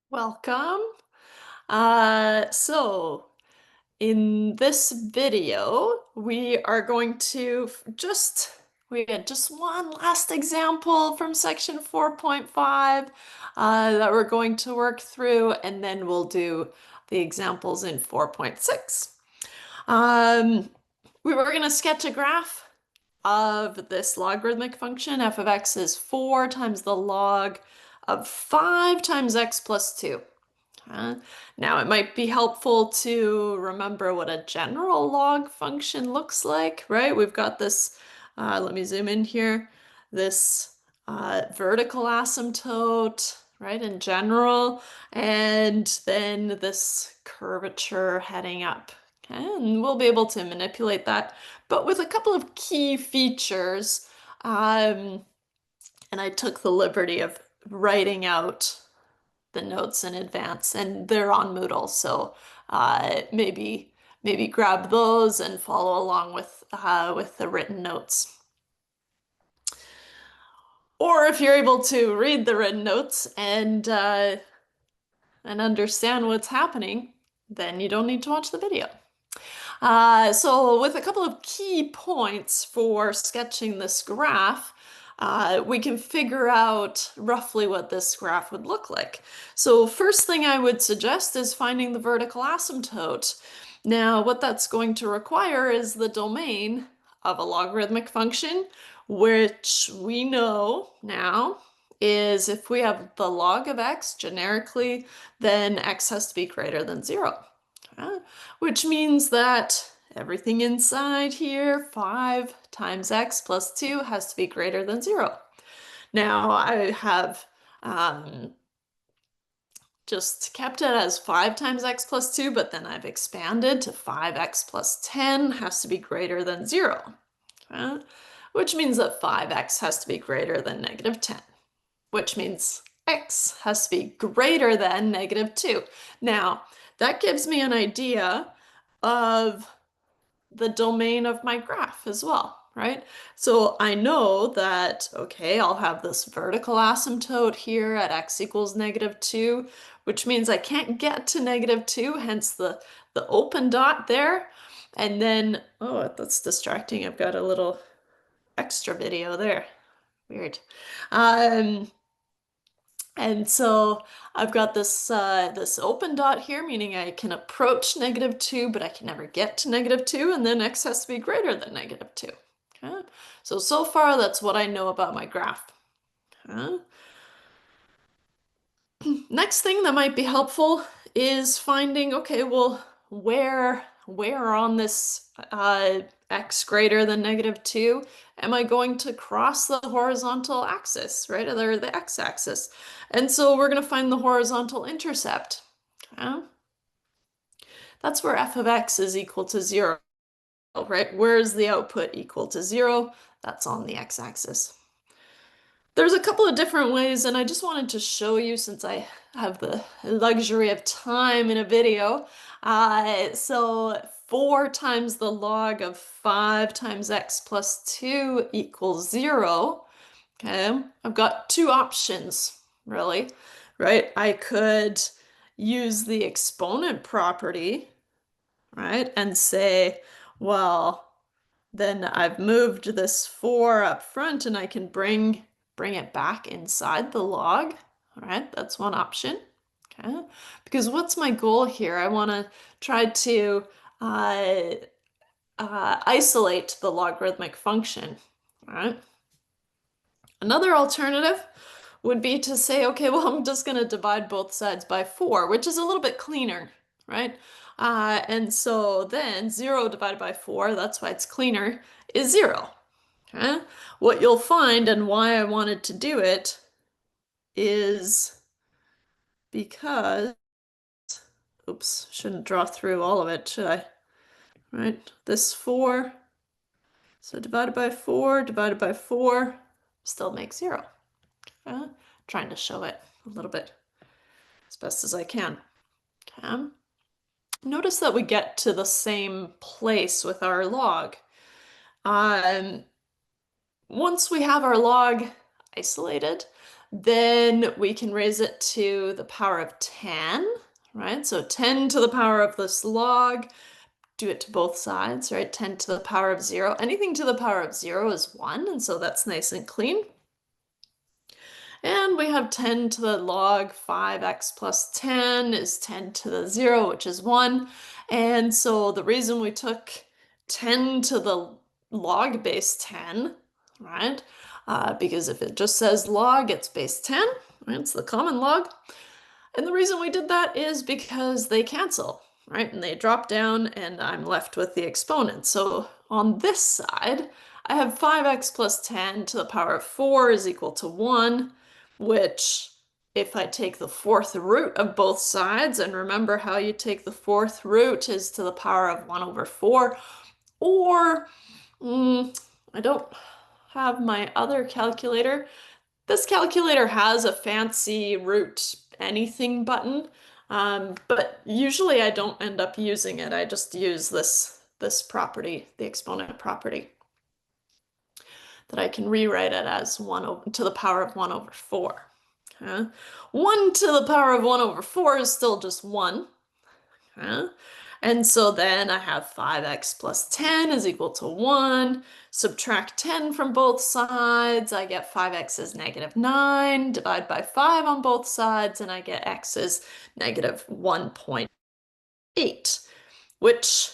Welcome. So in this video, we are going to we had just one last example from section 4.5 that we're going to work through, and then we'll do the examples in 4.6. We were going to sketch a graph of this logarithmic function. F of x is 4 times the log of 5 times x plus 2. Now, it might be helpful to remember what a general log function looks like, right? We've got this, let me zoom in here, this vertical asymptote, right, in general, and then this curvature heading up. Okay? And we'll be able to manipulate that, but with a couple of key features. And I took the liberty of writing out the notes in advance, and they're on Moodle, so maybe grab those and follow along with the written notes. Or if you're able to read the written notes and understand what's happening, then you don't need to watch the video. So with a couple of key points for sketching this graph, we can figure out roughly what this graph would look like. So first thing I would suggest is finding the vertical asymptote. Now, what that's going to require is the domain of a logarithmic function, which we know now is if we have the log of x generically, then x has to be greater than 0. Which means that everything inside here, 5 times x plus 2, has to be greater than 0. Now, I have just kept it as 5 times x plus 2, but then I've expanded to 5x plus 10 has to be greater than 0. Which means that 5x has to be greater than negative 10, which means x has to be greater than negative 2. Now, that gives me an idea of the domain of my graph as well, right? So I know that, okay, I'll have this vertical asymptote here at x equals negative 2, which means I can't get to negative 2, hence the open dot there. And then, oh, that's distracting. I've got a little extra video there. Weird. And so I've got this this open dot here, meaning I can approach negative 2, but I can never get to negative 2, and then x has to be greater than negative 2. Okay? So far, that's what I know about my graph. Okay? Next thing that might be helpful is finding, okay, well, where on this x greater than negative 2 am I going to cross the horizontal axis, right, or the x-axis? And so we're going to find the horizontal intercept. Okay? That's where f of x is equal to 0, right? Where's the output equal to 0? That's on the x-axis. There's a couple of different ways, and I just wanted to show you since I have the luxury of time in a video. So 4 times the log of 5 times x plus 2 equals 0. Okay, I've got two options, really, right? I could use the exponent property, right, and say, well, then I've moved this 4 up front and I can bring it back inside the log. All right, that's one option. Okay, because what's my goal here? I want to try to isolate the logarithmic function. All right. Another alternative would be to say, okay, well, I'm just going to divide both sides by 4, which is a little bit cleaner, right? And so then 0 divided by 4, that's why it's cleaner, is 0. Okay? What you'll find and why I wanted to do it is because, oops, shouldn't draw through all of it, should I? Right, this 4, so divided by 4, still makes 0. Trying to show it a little bit as best as I can. Okay. Notice that we get to the same place with our log. Once we have our log isolated, then we can raise it to the power of 10, right? So 10 to the power of this log, do it to both sides, right? 10 to the power of 0. Anything to the power of 0 is 1, and so that's nice and clean. And we have 10 to the log 5x plus 10 is 10 to the 0, which is 1. And so the reason we took 10 to the log base 10, right? Because if it just says log, it's base 10, right? It's the common log. And the reason we did that is because they cancel, right? And they drop down and I'm left with the exponent. So on this side, I have 5x plus 10 to the power of 4 is equal to 1, which if I take the fourth root of both sides, and remember how you take the fourth root is to the power of 1 over 4, or I don't have my other calculator. This calculator has a fancy root anything button, but usually I don't end up using it. I just use this property, the exponent property, that I can rewrite it as 1 to the power of 1 over 4. Okay? 1 to the power of 1 over 4 is still just 1. Okay? And so then I have 5x plus 10 is equal to 1. Subtract 10 from both sides. I get 5x is negative 9. Divide by 5 on both sides, and I get x is negative 1.8, which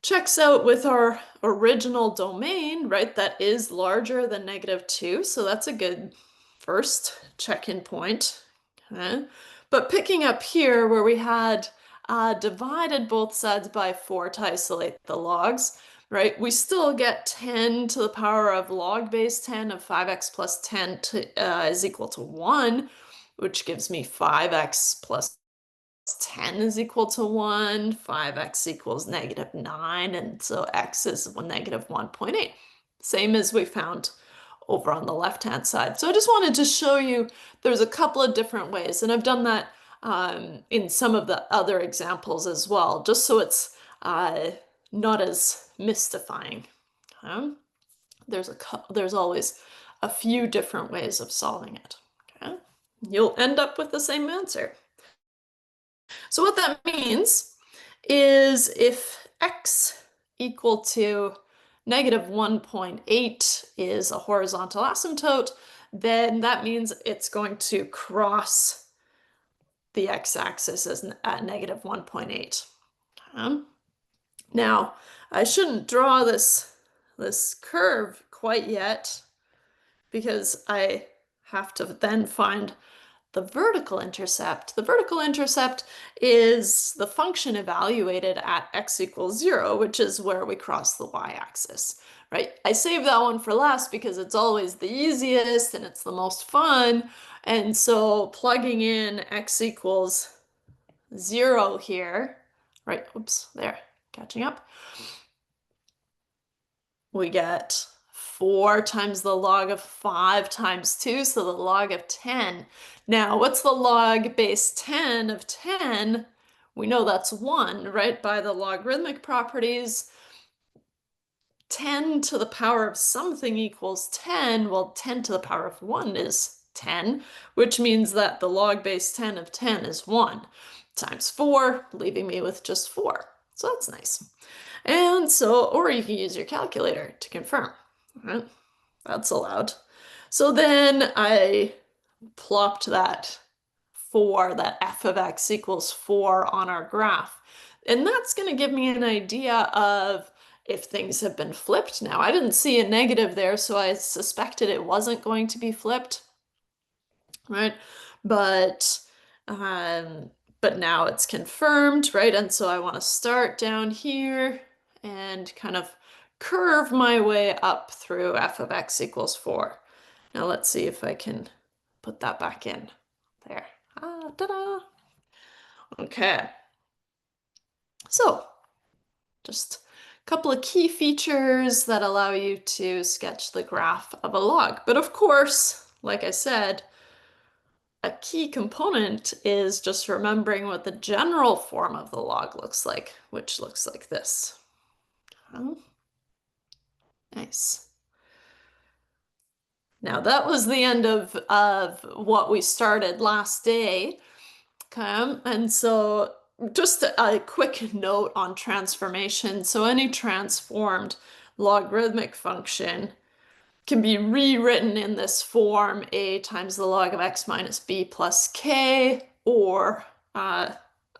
checks out with our original domain, right? That is larger than negative 2. So that's a good first check-in point. Okay? But picking up here where we had divided both sides by 4 to isolate the logs, right? We still get 10 to the power of log base 10 of 5x plus 10 is equal to 1, which gives me 5x plus 10 is equal to 1, 5x equals negative 9, and so x is negative 1.8. Same as we found over on the left-hand side. So I just wanted to show you there's a couple of different ways, and I've done that in some of the other examples as well, just so it's not as mystifying. There's always a few different ways of solving it. Okay? You'll end up with the same answer. So what that means is if x equal to negative 1.8 is a horizontal asymptote, then that means it's going to cross the x-axis at negative 1.8. Now, I shouldn't draw this curve quite yet because I have to then find the vertical intercept. The vertical intercept is the function evaluated at x equals 0, which is where we cross the y-axis, right? I saved that one for last because it's always the easiest and it's the most fun. And so plugging in x equals 0 here, right? Oops, there, catching up. We get 4 times the log of 5 times 2, so the log of 10. Now, what's the log base 10 of 10? We know that's 1, right? By the logarithmic properties, 10 to the power of something equals 10. Well, 10 to the power of 1 is 10, which means that the log base 10 of 10 is 1 times 4, leaving me with just 4. So that's nice. And so, or you can use your calculator to confirm. Right? That's allowed. So then I plopped that 4, that f of x equals 4 on our graph. And that's going to give me an idea of if things have been flipped. Now, I didn't see a negative there, so I suspected it wasn't going to be flipped, right? But now it's confirmed, right? And so I want to start down here and kind of curve my way up through f of x equals 4. Now let's see if I can put that back in. There. Ta-da! Okay. So, just a couple of key features that allow you to sketch the graph of a log. But of course, like I said, a key component is just remembering what the general form of the log looks like, which looks like this. Nice. Now that was the end of what we started last day. Okay, and so just a quick note on transformation. So any transformed logarithmic function can be rewritten in this form, a times the log of x minus b plus k, or a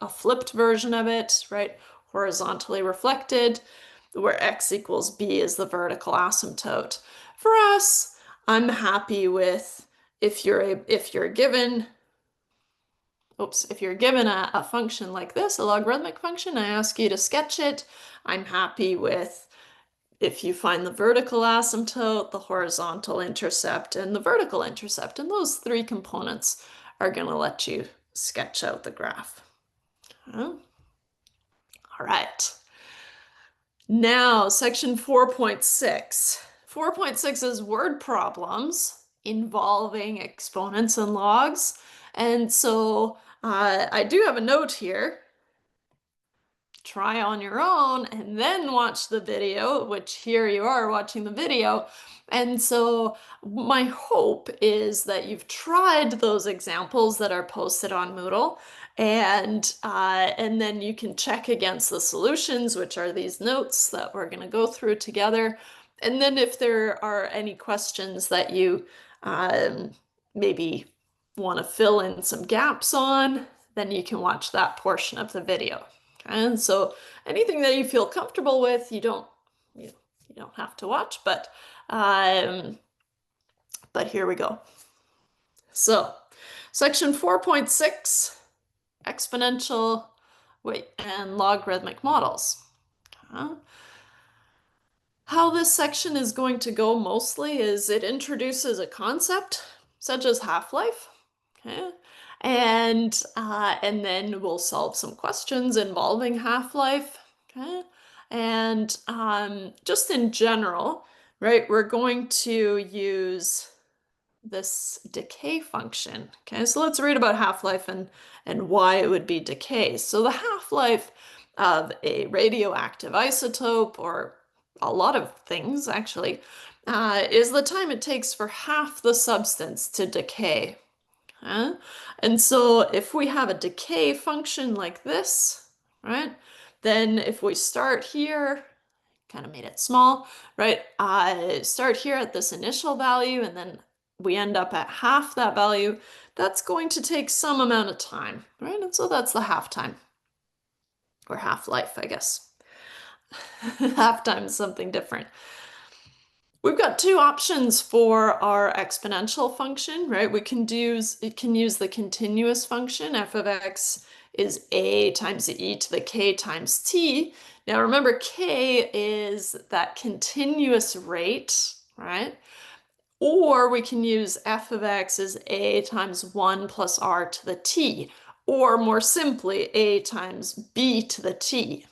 flipped version of it, right? Horizontally reflected, where x equals b is the vertical asymptote. For us, I'm happy with if you're given if you're given a function like this, a logarithmic function, I ask you to sketch it. I'm happy with if you find the vertical asymptote, the horizontal intercept, and the vertical intercept. And those three components are going to let you sketch out the graph. All right. Now, section 4.6. 4.6 is word problems involving exponents and logs. And so I do have a note here. Try on your own and then watch the video, which here you are watching the video. And so my hope is that you've tried those examples that are posted on Moodle, and then you can check against the solutions, which are these notes that we're going to go through together. And then if there are any questions that you maybe want to fill in some gaps on, then you can watch that portion of the video. And so anything that you feel comfortable with, you don't have to watch, but here we go. So section 4.6, exponential and logarithmic models. How this section is going to go mostly is it introduces a concept such as half-life. Okay. And then we'll solve some questions involving half-life. Okay. And just in general, right, we're going to use this decay function. Okay, so let's read about half-life and why it would be decay. So the half-life of a radioactive isotope, or a lot of things actually, is the time it takes for half the substance to decay. And so if we have a decay function like this, right, then if we start here, kind of made it small, right, start here at this initial value and then we end up at half that value, that's going to take some amount of time, right? And so that's the half-time, or half-life, I guess. Half-time is something different. We've got two options for our exponential function, right? We can use the continuous function. F of x is a times e to the k times t. Now remember, k is that continuous rate, right? Or we can use f of x as a times 1 plus r to the t, or more simply, a times b to the t.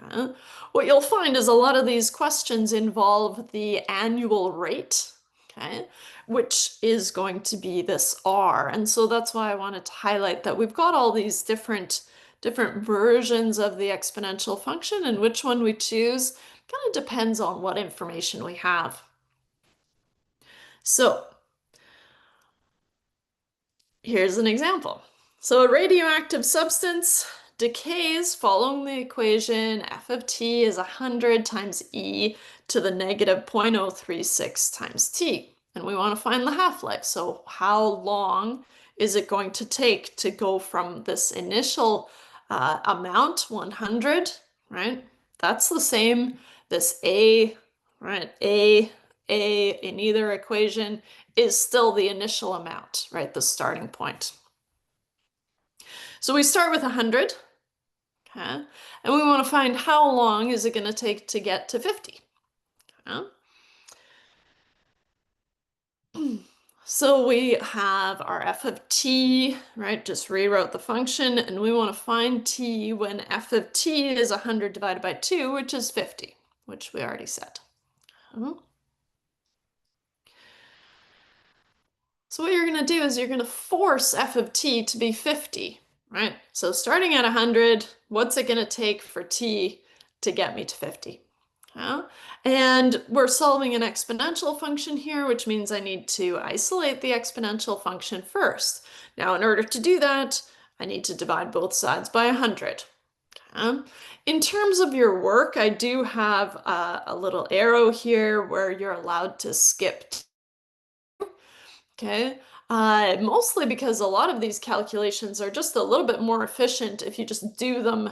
Okay. What you'll find is a lot of these questions involve the annual rate, okay, which is going to be this r. And so that's why I wanted to highlight that we've got all these different versions of the exponential function, and which one we choose kind of depends on what information we have. So here's an example. So a radioactive substance decays following the equation f of t is 100 times e to the negative 0.036 times t. And we want to find the half-life. So how long is it going to take to go from this initial amount, 100, right? That's the same, this a, right? A in either equation is still the initial amount, right? The starting point. So we start with 100, okay? And we want to find how long is it going to take to get to 50, okay? So we have our f of t, right? Just rewrote the function, and we want to find t when f of t is 100 divided by 2, which is 50, which we already said. So what you're going to do is you're going to force f of t to be 50, right? So starting at 100, what's it going to take for t to get me to 50? Okay? And we're solving an exponential function here, which means I need to isolate the exponential function first. Now, in order to do that, I need to divide both sides by 100. In terms of your work, I do have a little arrow here where you're allowed to skip. Okay. Mostly because a lot of these calculations are just a little bit more efficient if you just do them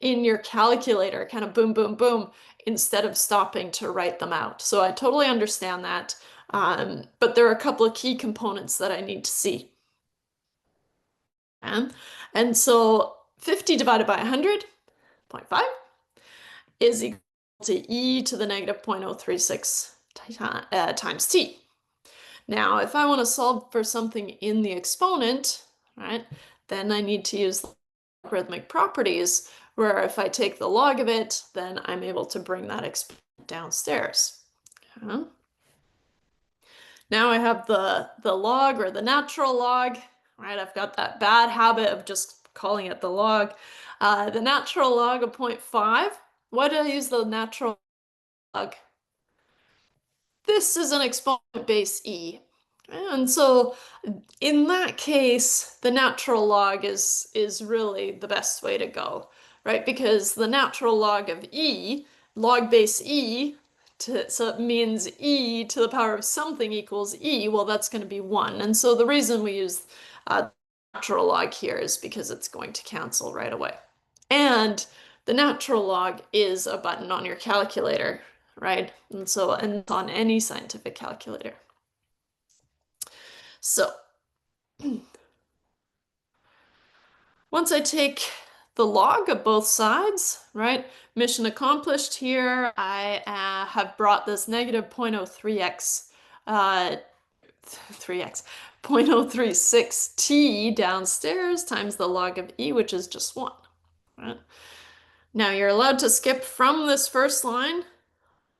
in your calculator, kind of boom, boom, boom, instead of stopping to write them out. So I totally understand that. But there are a couple of key components that I need to see. And so 50 divided by 100, 0.5, is equal to e to the negative 0.036 times t. Now, if I want to solve for something in the exponent, right, then I need to use logarithmic properties, where if I take the log of it, then I'm able to bring that exponent downstairs. Okay. Now I have the log or the natural log, right? I've got that bad habit of just calling it the log. The natural log of 0.5. Why did I use the natural log? This is an exponent base e. And so in that case, the natural log is really the best way to go, right? Because the natural log of e, log base e, so it means e to the power of something equals e, well, that's going to be 1. And so the reason we use natural log here is because it's going to cancel right away. And the natural log is a button on your calculator, right? And so, and on any scientific calculator. So once I take the log of both sides, right? Mission accomplished here. I have brought this negative 0.03x, 0.036t downstairs times the log of e, which is just 1. Right? Now you're allowed to skip from this first line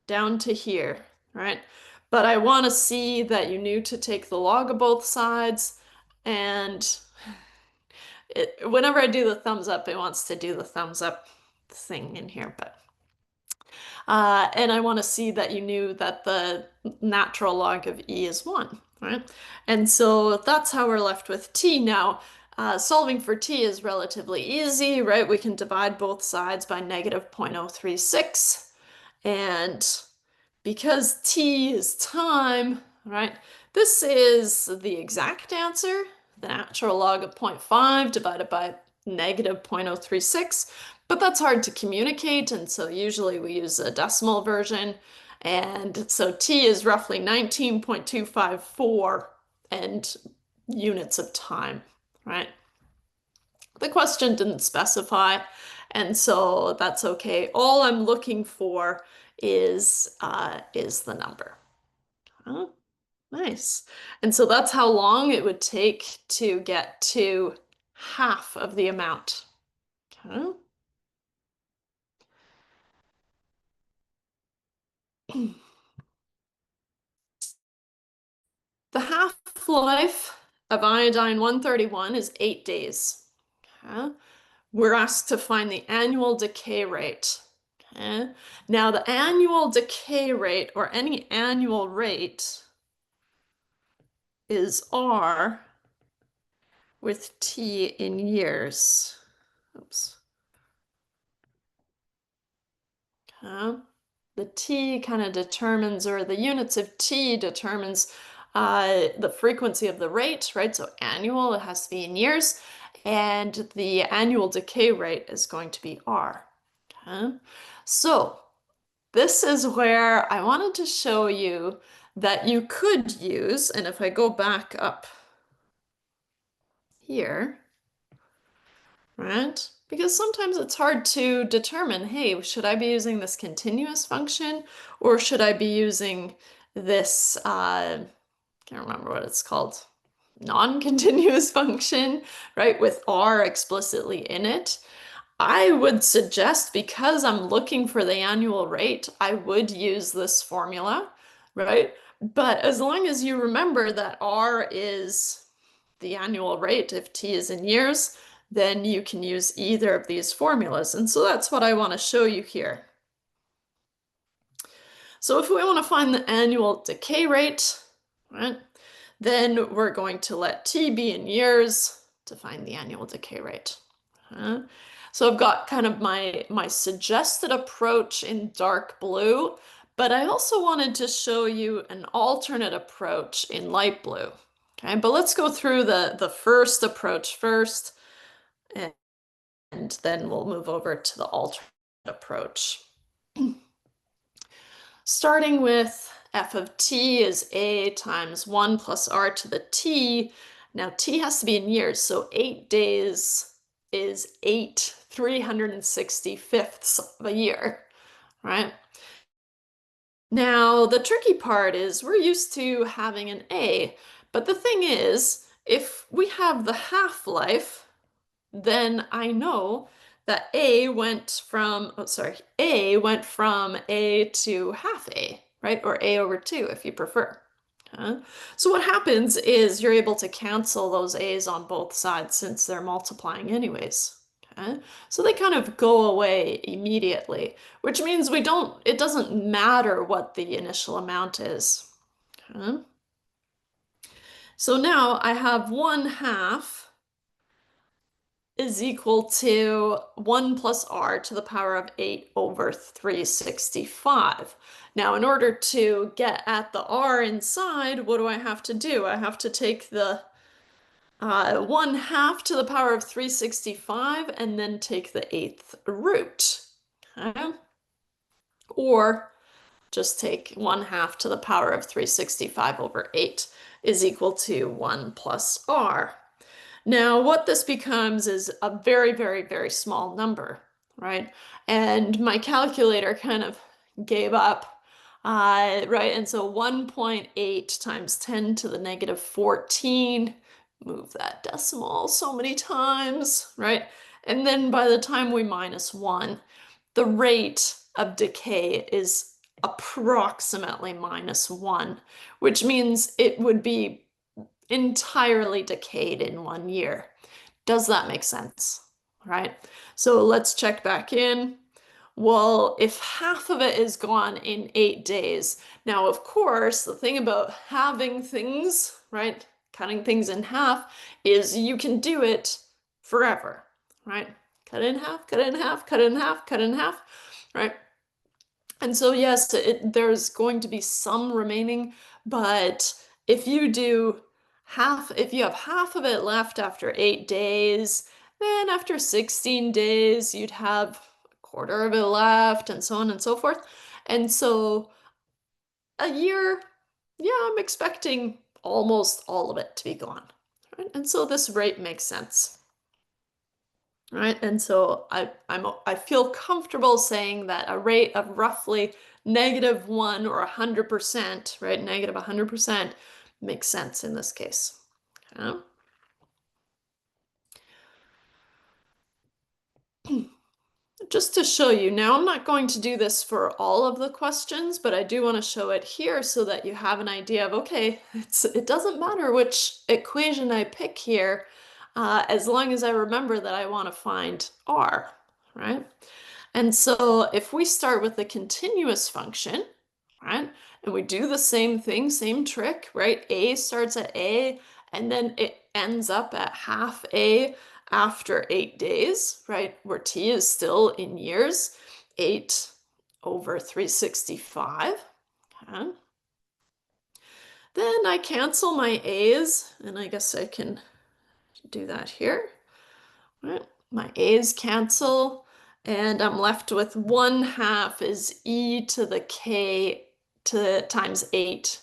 down to here, right? But I want to see that you knew to take the log of both sides, and whenever I do the thumbs up, it wants to do the thumbs up thing in here, but and I want to see that you knew that the natural log of e is 1, right? And so that's how we're left with t. Now, solving for t is relatively easy, right? We can divide both sides by negative 0.036, and because t is time, right? This is the exact answer, the natural log of 0.5 divided by negative 0.036, but that's hard to communicate, and so usually we use a decimal version, and so t is roughly 19.254 and units of time, right? The question didn't specify, and so that's okay. All I'm looking for is the number. Oh, nice. And so that's how long it would take to get to half of the amount. Okay. The half-life of iodine 131 is 8 days. Okay. We're asked to find the annual decay rate. Okay. Now, the annual decay rate, or any annual rate, is R with t in years. Oops. Okay. The t kind of determines, or the units of t determines the frequency of the rate, right? So annual, it has to be in years, and the annual decay rate is going to be R. Okay. So this is where I wanted to show you that you could use, and if I go back up here, right? Because sometimes it's hard to determine, hey, should I be using this continuous function, or should I be using this, can't remember what it's called, non-continuous function, right, with R explicitly in it. I would suggest, because I'm looking for the annual rate, I would use this formula, right? But as long as you remember that R is the annual rate, if t is in years, then you can use either of these formulas. And so that's what I want to show you here. So if we want to find the annual decay rate, right, then we're going to let t be in years to find the annual decay rate. So I've got kind of my suggested approach in dark blue, but I also wanted to show you an alternate approach in light blue. Okay, but let's go through the first approach first, and then we'll move over to the alternate approach. Starting with f of t is a times 1 plus r to the t. Now t has to be in years, so 8 days is 8 365ths of a year, right? Now, the tricky part is we're used to having an a, but the thing is, if we have the half-life, then I know that A went from, A went from A to half A, right? Or A over 2 if you prefer. So what happens is you're able to cancel those A's on both sides since they're multiplying anyways. So they kind of go away immediately, which means it doesn't matter what the initial amount is. So now I have 1/2 is equal to 1 plus r to the power of 8 over 365. Now, in order to get at the r inside, what do I have to do? I have to take the 1/2 to the power of 365 and then take the 8th root. Okay? Or just take 1/2 to the power of 365 over 8 is equal to 1 plus r. Now, what this becomes is a very, very, very small number, right? And my calculator kind of gave up, right? And so 1.8 times 10 to the negative 14, move that decimal so many times, right? And then by the time we minus 1, the rate of decay is approximately -1, which means it would be entirely decayed in 1 year. Does that make sense? Right? So let's check back in. Well, if half of it is gone in 8 days, now of course, the thing about having things, right, cutting things in half, is you can do it forever, right? Cut it in half, cut it in half, cut it in half, cut it in half, right? And so yes, there's going to be some remaining, but if you if you have half of it left after 8 days, then after 16 days, you'd have a quarter of it left, and so on and so forth. And so a year, yeah, I'm expecting almost all of it to be gone. Right? And so this rate makes sense. Right? And so I feel comfortable saying that a rate of roughly -1 or 100%, right? -100% makes sense in this case. Okay? Just to show you, now I'm not going to do this for all of the questions, but I do want to show it here so that you have an idea of, okay, it doesn't matter which equation I pick here, as long as I remember that I want to find r, right? And so if we start with the continuous function, right, and we do the same thing, same trick, right? A starts at A, and then it ends up at half A after 8 days, right, where t is still in years, 8 over 365. Okay. Then I cancel my a's, and I guess I can do that here. Right. My a's cancel, and I'm left with 1/2 is e to the k to times 8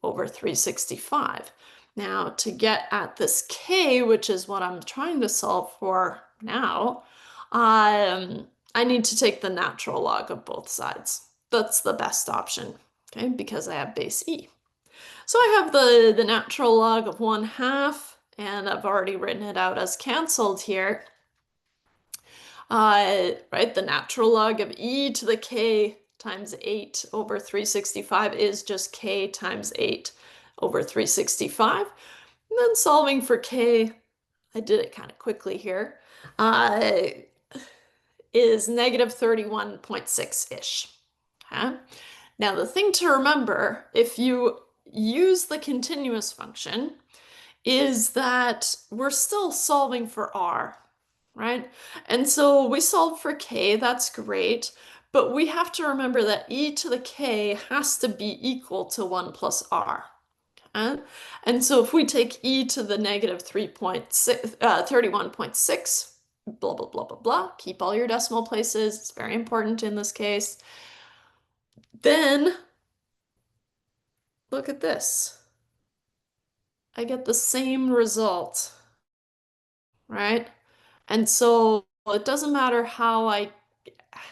over 365. Now, to get at this k, which is what I'm trying to solve for now, I need to take the natural log of both sides. That's the best option, okay, because I have base e. So I have the natural log of 1/2, and I've already written it out as canceled here. Right, the natural log of e to the k times 8 over 365 is just k times 8 over 365. And then solving for k, I did it kind of quickly here, is -31.6-ish. Okay? Now, the thing to remember, if you use the continuous function, is that we're still solving for r, right? And so we solve for k, that's great, but we have to remember that e to the k has to be equal to 1 plus r. Okay? And so if we take e to the negative 31.6, blah, blah, blah, blah, blah, keep all your decimal places, it's very important in this case, then look at this. I get the same result, right? And so it doesn't matter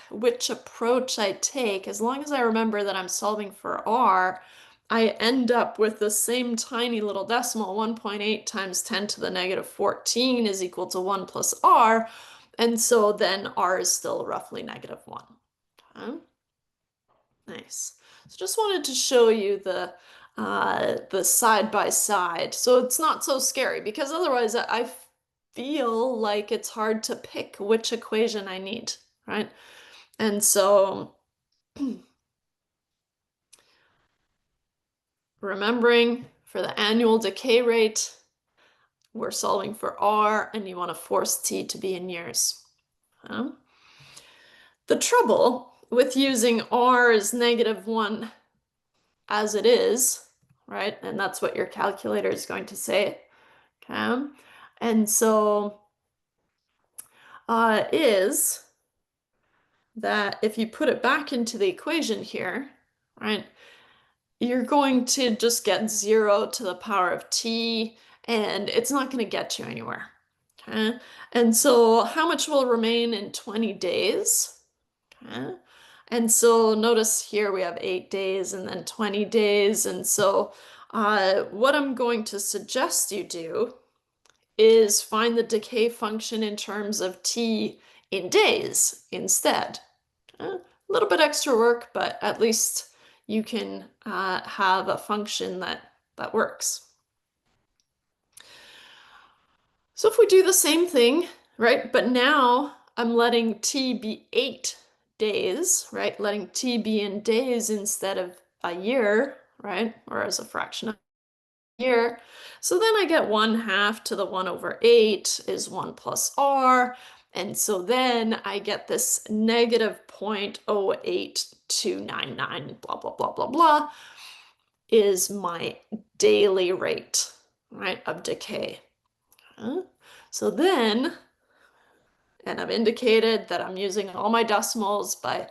which approach I take, as long as I remember that I'm solving for r, I end up with the same tiny little decimal, 1.8 times 10 to the negative 14 is equal to 1 plus r, and so then r is still roughly negative 1. Okay? Nice. So just wanted to show you the side by side, so it's not so scary, because otherwise I feel like it's hard to pick which equation I need, right? And so remembering for the annual decay rate, we're solving for r, and you want to force t to be in years. The trouble with using r as negative 1 as it is, right? And that's what your calculator is going to say. Okay. And so is that if you put it back into the equation here, right, you're going to just get 0 to the power of t, and it's not going to get you anywhere. Okay. And so how much will remain in 20 days? Okay. And so notice here we have 8 days and then 20 days. And so what I'm going to suggest you do is find the decay function in terms of t in days instead. A little bit extra work, but at least you can have a function that works. So if we do the same thing, right, but now I'm letting t be 8 days, right, letting t be in days instead of a year, right, or as a fraction of a year. So then I get 1/2 to the 1 over 8 is 1 plus r, and so then I get this negative 0.08299, blah, blah, blah, blah, blah, is my daily rate, right, of decay. So then, and I've indicated that I'm using all my decimals by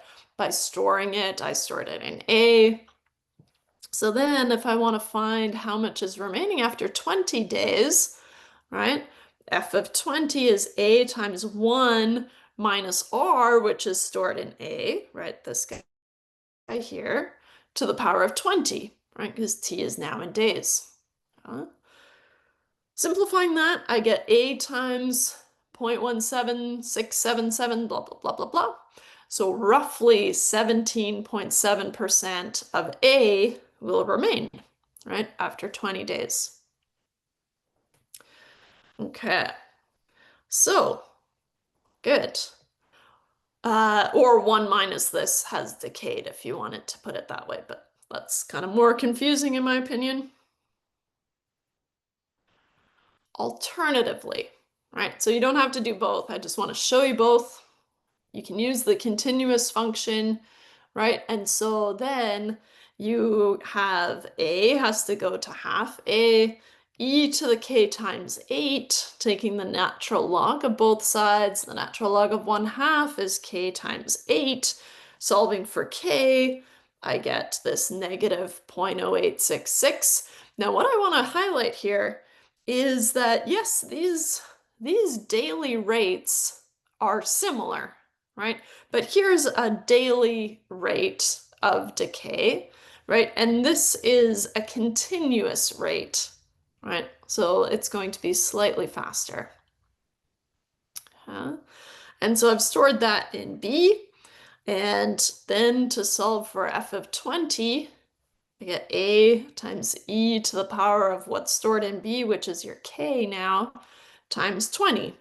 storing it. I stored it in A. So then if I want to find how much is remaining after 20 days, right, f of 20 is A times 1 minus R, which is stored in A, right, this guy here, to the power of 20, right, because t is now in days. Simplifying that, I get A times 0.17677, blah, blah, blah, blah, blah. So roughly 17.7% of A will remain, right, after 20 days. Okay, so good. Or 1 minus this has decayed if you wanted to put it that way, but that's kind of more confusing in my opinion. Alternatively, right, so you don't have to do both. I just want to show you both. You can use the continuous function, right? And so then you have A has to go to half A, e to the k times 8, taking the natural log of both sides. The natural log of 1/2 is k times 8. Solving for k, I get this negative 0.0866. Now what I want to highlight here is that, yes, these daily rates are similar, right? But here's a daily rate of decay, right? And this is a continuous rate, right? So it's going to be slightly faster. And so I've stored that in B, and then to solve for f of 20, I get A times e to the power of what's stored in B, which is your k now, times 20.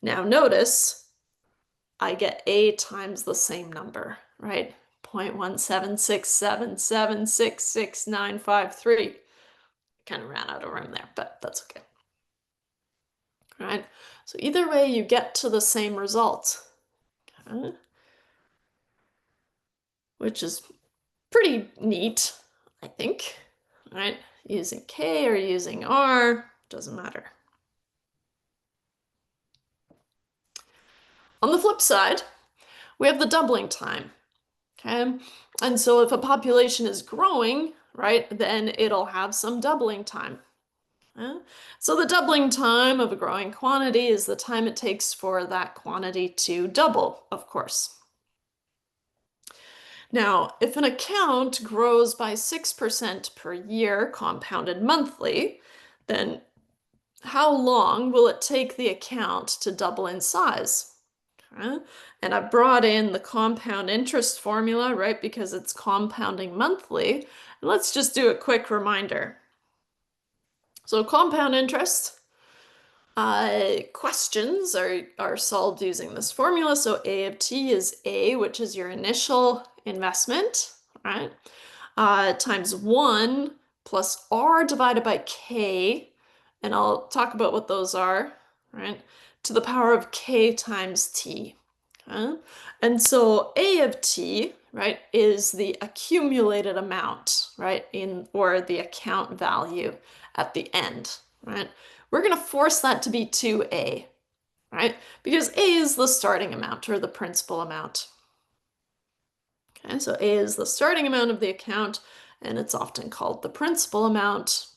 Now notice I get A times the same number, right? 0.17677666953. Kind of ran out of room there, but that's okay. All right, so either way, you get to the same result, okay? Which is pretty neat, I think. All right, using K or using R, doesn't matter. On the flip side, we have the doubling time, okay? And so if a population is growing, right, then it'll have some doubling time. So the doubling time of a growing quantity is the time it takes for that quantity to double, of course. Now, if an account grows by 6% per year compounded monthly, then how long will it take the account to double in size? Okay. And I brought in the compound interest formula, right, because it's compounding monthly. And let's just do a quick reminder. So compound interest questions are solved using this formula. So A of t is A, which is your initial investment, right? Times 1 plus r divided by k, and I'll talk about what those are, right? To the power of k times t. Okay? And so A of t, right, is the accumulated amount, right, or the account value at the end, right? We're going to force that to be 2A, right? Because A is the starting amount or the principal amount. Okay, so A is the starting amount of the account, and it's often called the principal amount.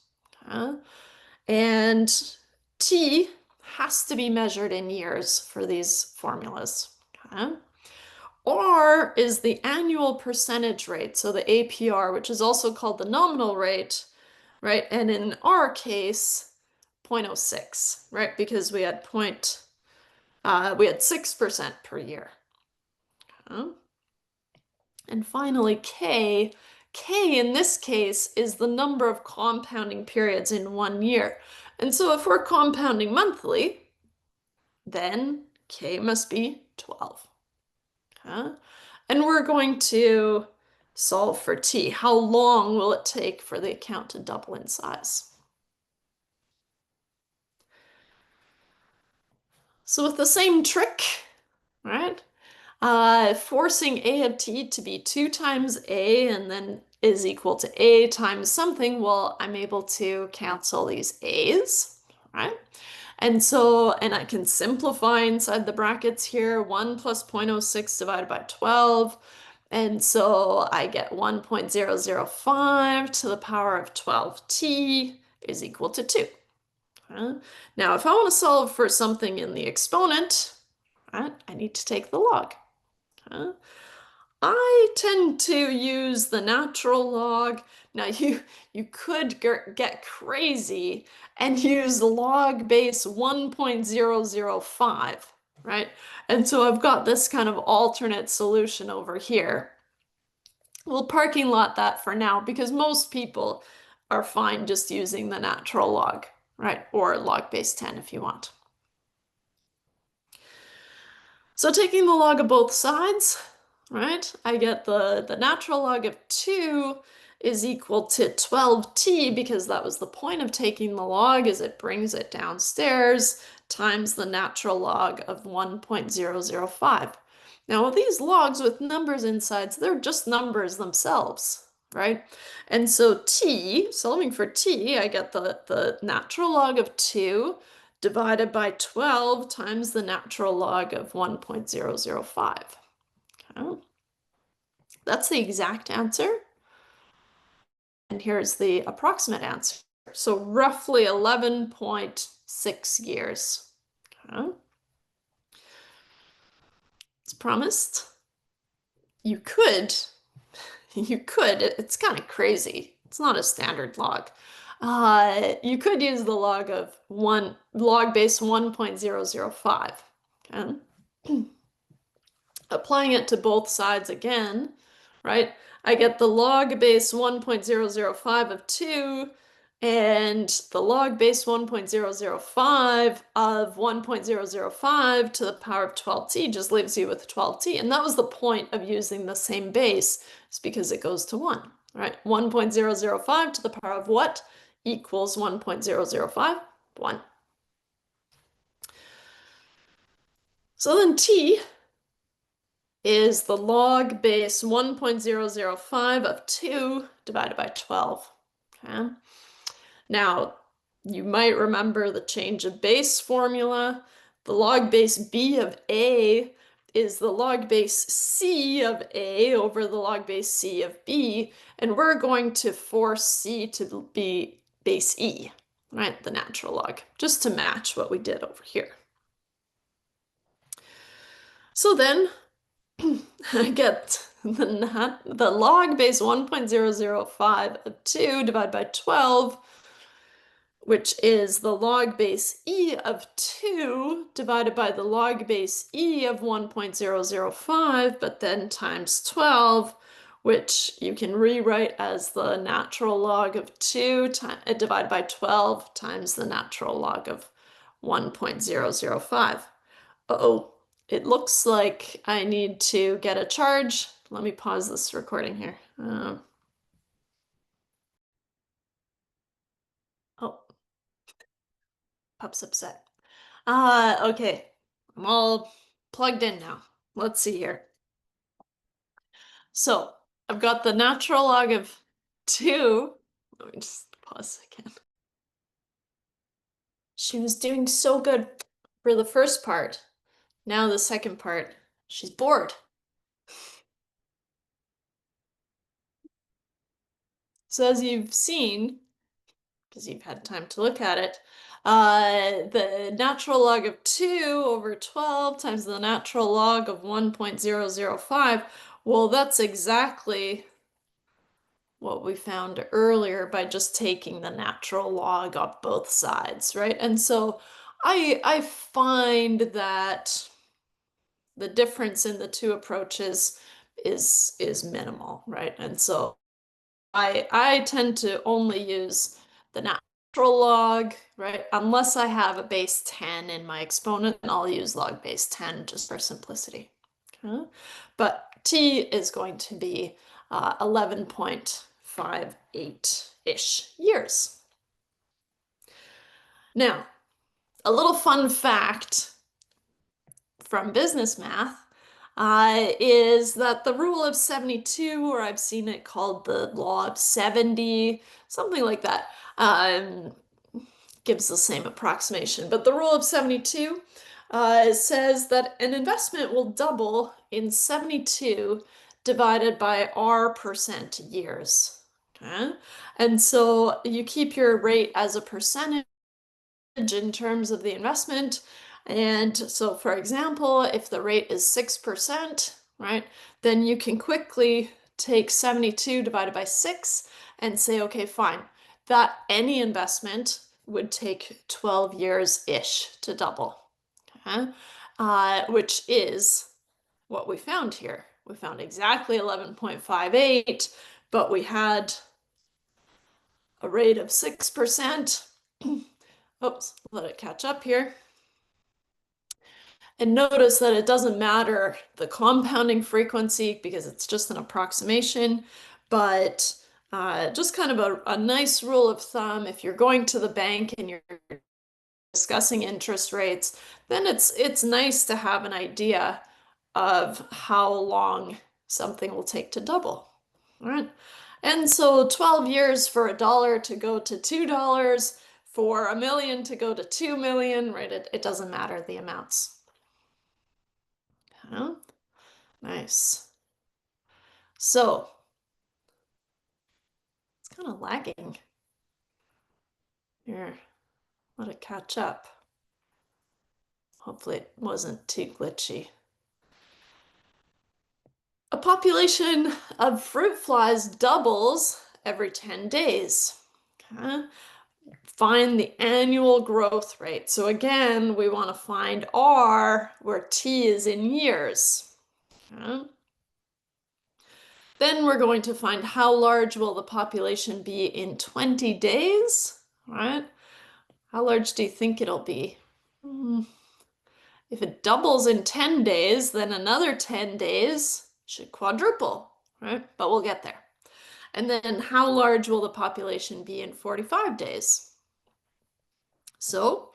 Okay? And T has to be measured in years for these formulas. Okay? R is the annual percentage rate, so the APR, which is also called the nominal rate, right? And in our case, 0.06, right? Because we had 6% per year. Okay? And finally, K. K in this case is the number of compounding periods in 1 year. And so if we're compounding monthly, then K must be 12. Okay? And we're going to solve for T. How long will it take for the account to double in size? So with the same trick, right? Forcing A of t to be 2 times A and then is equal to A times something, well, I'm able to cancel these A's, right? And so, and I can simplify inside the brackets here, 1 plus 0.06 divided by 12. And so I get 1.005 to the power of 12t is equal to 2. Now, if I want to solve for something in the exponent, right, I need to take the log. I tend to use the natural log. Now you could get crazy and use log base 1.005, right? And so I've got this kind of alternate solution over here. We'll parking lot that for now because most people are fine just using the natural log, right? Or log base 10 if you want. So taking the log of both sides, right? I get the natural log of 2 is equal to 12t because that was the point of taking the log is it brings it downstairs times the natural log of 1.005. Now these logs with numbers inside, they're just numbers themselves, right? And so t, solving for t, I get the natural log of 2 divided by 12 times the natural log of 1.005. Okay. That's the exact answer. And here's the approximate answer. So roughly 11.6 years. Okay. It's promised. You could, it's kind of crazy. It's not a standard log. You could use the log of log base 1.005. Okay. Applying it to both sides again, right? I get the log base 1.005 of 2 And the log base 1.005 of 1.005 to the power of 12t just leaves you with 12t. And that was the point of using the same base, is because it goes to 1, right? 1.005 to the power of what equals 1.005? 1. So then t is the log base 1.005 of 2 divided by 12. Okay. Now, you might remember the change of base formula. The log base b of a is the log base c of a over the log base c of b, and we're going to force c to be base e, right? The natural log, just to match what we did over here. So then I get the log base 1.005 of 2 divided by 12, which is the log base e of 2 divided by the log base e of 1.005, but then times 12, which you can rewrite as the natural log of 2 divided by 12 times the natural log of 1.005. Uh-oh, it looks like I need to get a charge. Let me pause this recording here. Oh, Pup's upset. Okay. I'm all plugged in now. Let's see here. So I've got the natural log of 2. Let me just pause again. She was doing so good for the first part. Now the second part, she's bored. So as you've seen, because you've had time to look at it, the natural log of 2 over 12 times the natural log of 1.005, well, that's exactly what we found earlier by just taking the natural log of both sides, right? And so I find that the difference in the two approaches is minimal, right? And so I tend to only use the natural log, right? Unless I have a base 10 in my exponent, and I'll use log base 10 just for simplicity. Okay? But t is going to be 11.58-ish years. Now, a little fun fact from business math is that the rule of 72, or I've seen it called the law of 70, something like that, gives the same approximation. But the rule of 72 says that an investment will double in 72 divided by R% years. Okay? And so you keep your rate as a percentage in terms of the investment. And so, for example, if the rate is 6%, right, then you can quickly take 72 divided by 6 and say, okay, fine, that any investment would take 12 years-ish to double, okay? Which is what we found here. We found exactly 11.58, but we had a rate of 6%. Oops, let it catch up here. And notice that it doesn't matter the compounding frequency because it's just an approximation, but just kind of a nice rule of thumb, if you're going to the bank and you're discussing interest rates, then it's nice to have an idea of how long something will take to double. All right. And so 12 years for $1 to go to $2, for $1 million to go to 2 million, right? It doesn't matter the amounts. Huh? Nice. So it's kind of lagging. Here, let it catch up. Hopefully it wasn't too glitchy. A population of fruit flies doubles every 10 days. Okay. Find the annual growth rate. So again, we want to find R where T is in years. Okay. Then we're going to find how large will the population be in 20 days, right? How large do you think it'll be? If it doubles in 10 days, then another 10 days should quadruple, right? But we'll get there. And then how large will the population be in 45 days? So,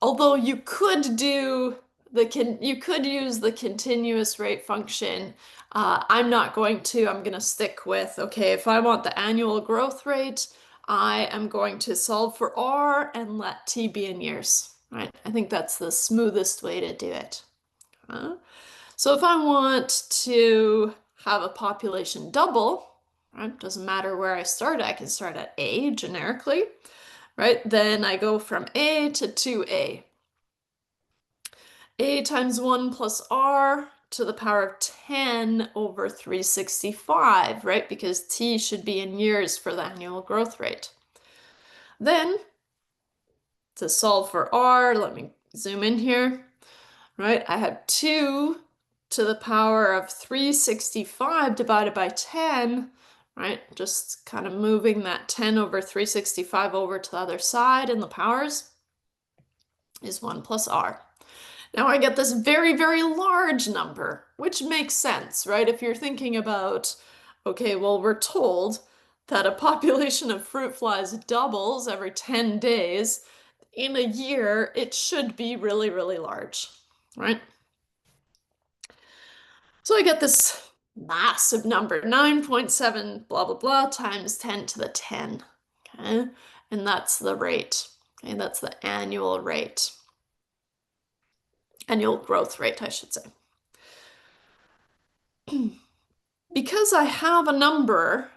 although you could use the continuous rate function, I'm not going to. I'm going to stick with, okay, if I want the annual growth rate, I am going to solve for R and let t be in years, right? I think that's the smoothest way to do it. So if I want to have a population double, right, doesn't matter where I start, I can start at A generically, right? Then I go from A to 2A. A times 1 plus R to the power of 10 over 365, right? Because t should be in years for the annual growth rate. Then, to solve for R, let me zoom in here, right? I have 2 to the power of 365 divided by 10, right? Just kind of moving that 10 over 365 over to the other side in the powers is 1 plus R. Now I get this very, very large number, which makes sense, right? If you're thinking about, okay, well, we're told that a population of fruit flies doubles every 10 days. In a year, it should be really, really large, right? So I get this massive number, 9.7 blah, blah, blah, times 10 to the 10, okay? And that's the rate, okay? That's the annual rate. Annual growth rate, I should say. Because I have a number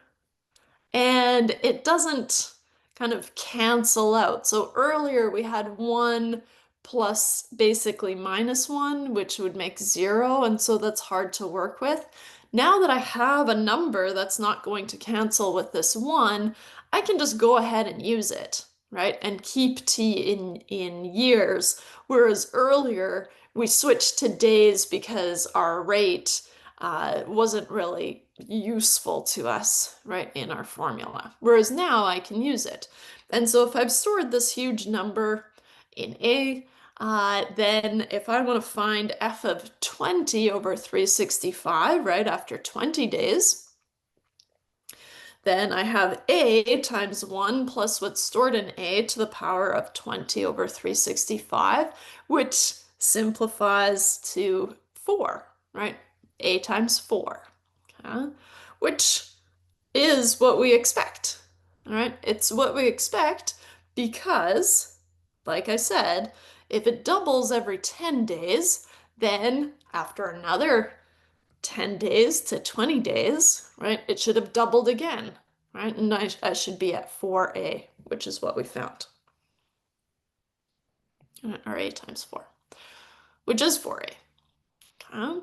and it doesn't kind of cancel out. So earlier we had 1 plus basically -1, which would make 0, and so that's hard to work with. Now that I have a number that's not going to cancel with this 1, I can just go ahead and use it, right? And keep t in years, whereas earlier we switched to days because our rate wasn't really useful to us, right, in our formula. Whereas now I can use it. And so if I've stored this huge number in A, then if I want to find f of 20 over 365, right, after 20 days, then I have A times 1 plus what's stored in A to the power of 20 over 365, which simplifies to 4, right? A times 4, okay? Which is what we expect, all right? It's what we expect because, like I said, if it doubles every 10 days, then after another 10 days to 20 days, right, it should have doubled again, right? And I should be at 4A, which is what we found. Or A times 4, which is 4A. Okay.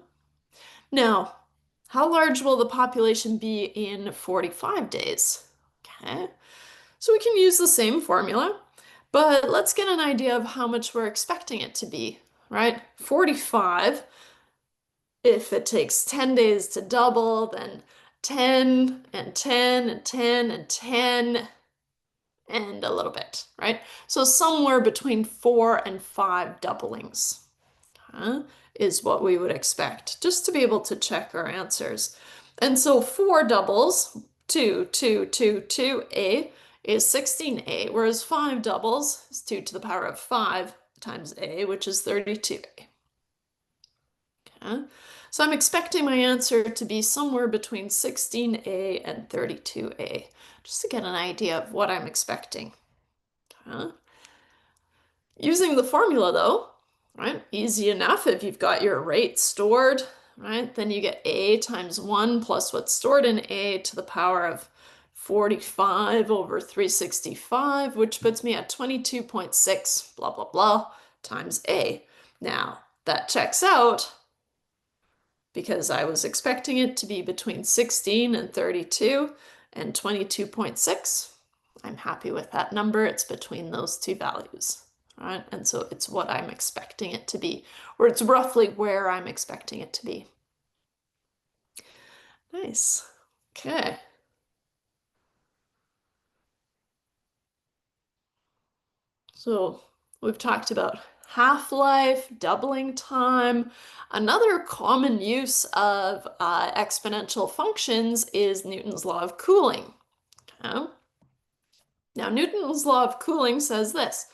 Now, how large will the population be in 45 days? Okay, so we can use the same formula, but let's get an idea of how much we're expecting it to be, right? 45, if it takes 10 days to double, then 10 and 10 and 10 and 10 and a little bit, right? So somewhere between 4 and 5 doublings. Is what we would expect, just to be able to check our answers. And so 4 doubles, 2, 2, 2, 2A is 16A, whereas 5 doubles is 2 to the power of 5 times A, which is 32A. Okay. So I'm expecting my answer to be somewhere between 16A and 32A, just to get an idea of what I'm expecting. Okay. Using the formula though, right? Easy enough if you've got your rate stored, right? Then you get A times 1 plus what's stored in A to the power of 45 over 365, which puts me at 22.6, blah, blah, blah, times A. Now, that checks out because I was expecting it to be between 16 and 32 and 22.6. I'm happy with that number. It's between those two values. Right? And so it's what I'm expecting it to be, or it's roughly where I'm expecting it to be. Nice. Okay. So we've talked about half-life, doubling time. Another common use of exponential functions is Newton's law of cooling. Okay? Now, Newton's law of cooling says this.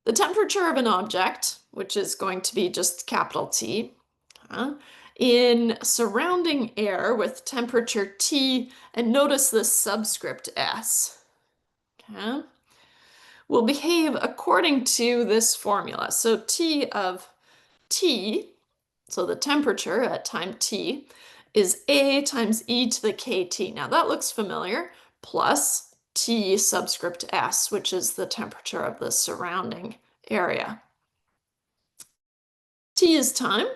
The temperature of an object, which is going to be just capital T, in surrounding air with temperature T, and notice the subscript S, okay, will behave according to this formula. So T of T, so the temperature at time T, is A times e to the kt. Now that looks familiar, plus T subscript S, which is the temperature of the surrounding area. T is time.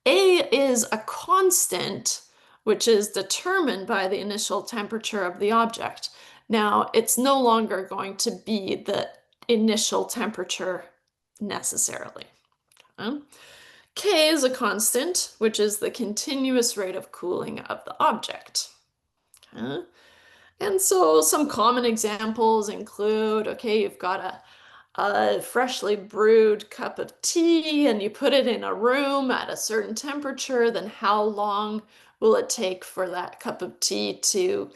A is a constant, which is determined by the initial temperature of the object. Now, it's no longer going to be the initial temperature necessarily. Okay? K is a constant, which is the continuous rate of cooling of the object. Okay? And so some common examples include, okay, you've got a freshly brewed cup of tea and you put it in a room at a certain temperature, then how long will it take for that cup of tea to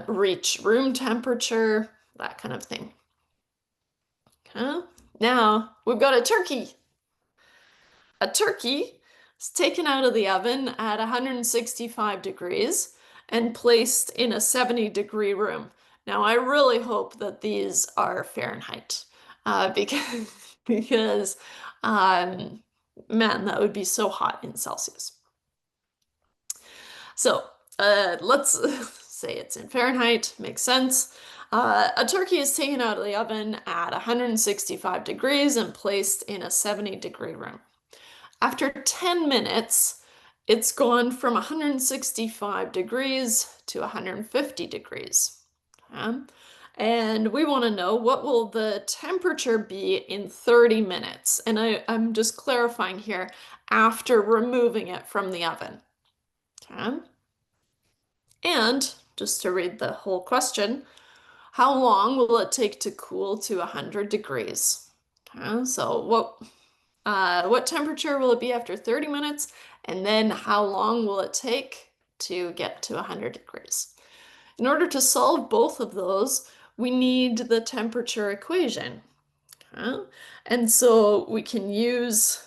reach room temperature? That kind of thing. Okay. Now we've got a turkey. A turkey is taken out of the oven at 165 degrees and placed in a 70-degree room. Now, I really hope that these are Fahrenheit because man, that would be so hot in Celsius. So let's say it's in Fahrenheit, makes sense. A turkey is taken out of the oven at 165 degrees and placed in a 70-degree room. After 10 minutes, it's gone from 165 degrees to 150 degrees. Okay? And we want to know what will the temperature be in 30 minutes. And I'm just clarifying here, after removing it from the oven. Okay? And just to read the whole question, how long will it take to cool to 100 degrees? Okay? So what temperature will it be after 30 minutes? And then how long will it take to get to 100 degrees? In order to solve both of those, we need the temperature equation. Okay? And so we can use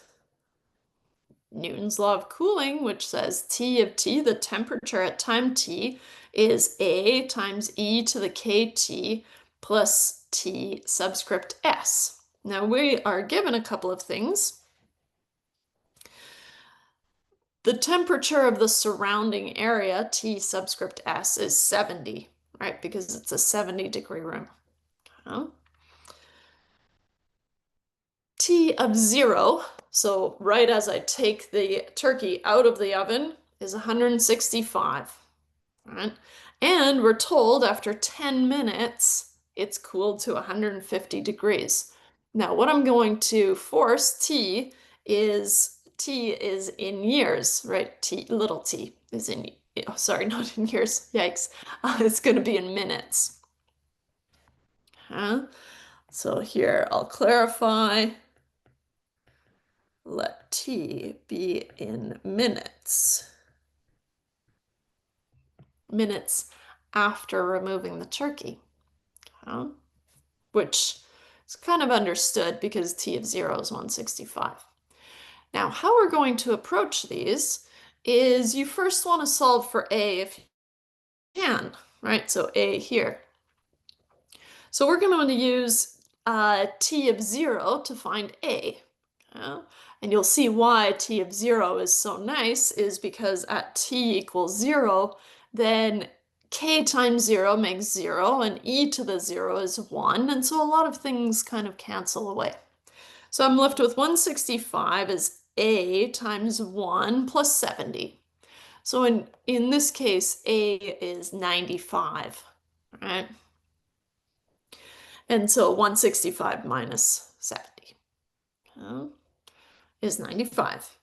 Newton's law of cooling, which says T of T, the temperature at time T, is A times e to the kt plus T subscript S. Now we are given a couple of things. The temperature of the surrounding area, T subscript S, is 70, right? Because it's a 70-degree room. Okay. T of 0, so right as I take the turkey out of the oven, is 165, right? And we're told after 10 minutes, it's cooled to 150 degrees. Now, what I'm going to force T is in years, right? Little t is in, oh, sorry, not in years, yikes. It's going to be in minutes. So here I'll clarify. Let T be in minutes. Minutes after removing the turkey, which is kind of understood because T of 0 is 165. Now, how we're going to approach these is you first want to solve for A if you can, right? So A here. So we're going to use T of 0 to find A. And you'll see why T of 0 is so nice is because at T equals 0, then K times 0 makes 0, and e to the 0 is 1, and so a lot of things kind of cancel away. So I'm left with 165 as A times 1 plus 70. So in this case, A is 95, right? And so 165 minus 70 is 95.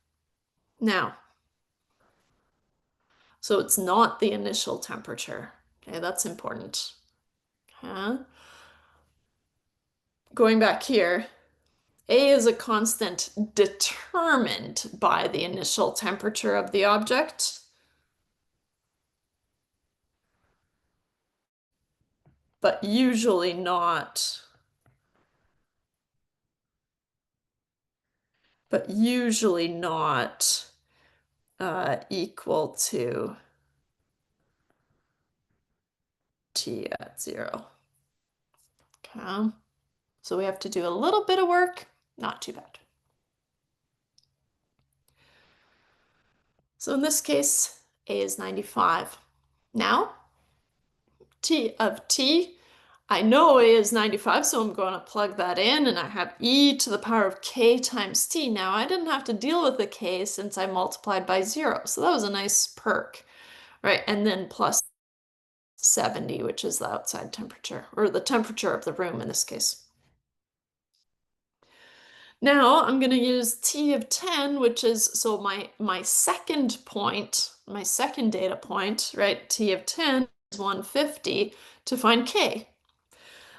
Now, So it's not the initial temperature. Okay, that's important. Okay. Going back here, A is a constant determined by the initial temperature of the object, but usually not, equal to T at 0. Okay. So we have to do a little bit of work, not too bad. So in this case, A is 95. Now, T of T, I know A is 95, so I'm going to plug that in, and I have e to the power of k times t. Now, I didn't have to deal with the k since I multiplied by 0, so that was a nice perk, right? And then plus 70, which is the outside temperature, or the temperature of the room in this case. Now I'm going to use T of 10, which is, so my second point, my second data point, right? T of 10 is 150 to find K.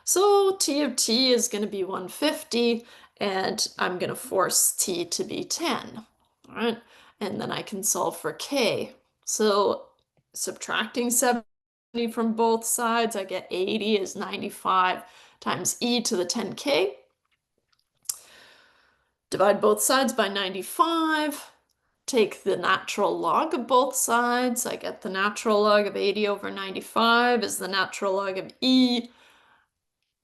So T of T is going to be 150, and I'm going to force T to be 10, all right? And then I can solve for K. So subtracting 70 from both sides, I get 80 is 95 times e to the 10k. Divide both sides by 95. Take the natural log of both sides. I get the natural log of 80 over 95 is the natural log of e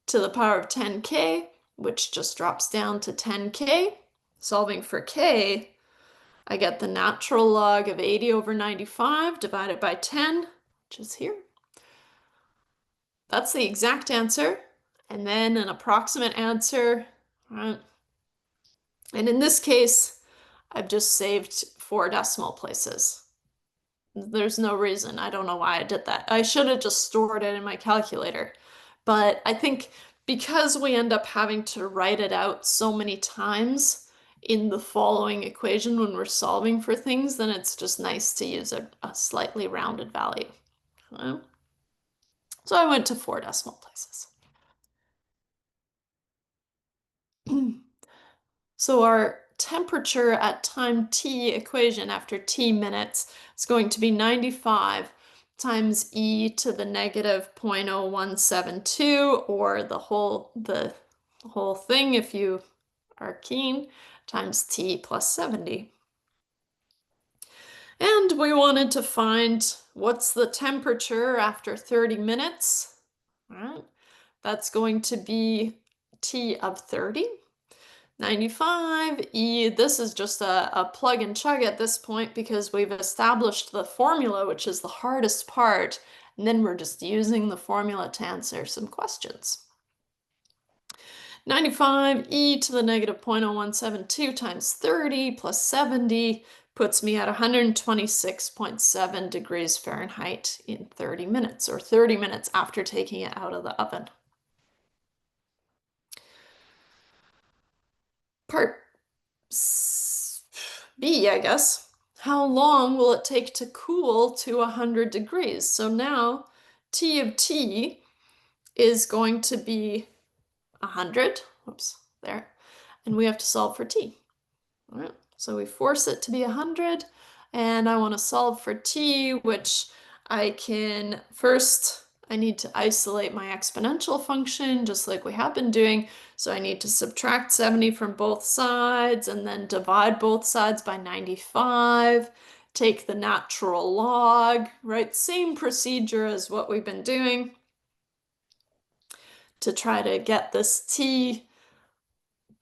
to the power of 10k, which just drops down to 10k. Solving for k, I get the natural log of 80 over 95 divided by 10, which is here. That's the exact answer. And then an approximate answer, right? And in this case, I've just saved 4 decimal places. There's no reason. I don't know why I did that. I should have just stored it in my calculator. But I think because we end up having to write it out so many times in the following equation when we're solving for things, then it's just nice to use a slightly rounded value. So I went to 4 decimal places. So our temperature at time t equation after t minutes is going to be 95 times e to the negative 0.0172, or the whole thing if you are keen, times t plus 70. And we wanted to find what's the temperature after 30 minutes. All right. That's going to be t of 30. 95 e, this is just a plug and chug at this point because we've established the formula, which is the hardest part, and then we're just using the formula to answer some questions. 95 e to the negative 0.0172 times 30 plus 70 puts me at 126.7 degrees Fahrenheit in 30 minutes, or 30 minutes after taking it out of the oven. Part B, I guess. How long will it take to cool to 100 degrees? So now T of T is going to be 100. Whoops, there. And we have to solve for T. All right, so we force it to be 100, and I want to solve for T, which I can first, I need to isolate my exponential function just like we have been doing. So I need to subtract 70 from both sides and then divide both sides by 95. Take the natural log, right? Same procedure as what we've been doing to try to get this T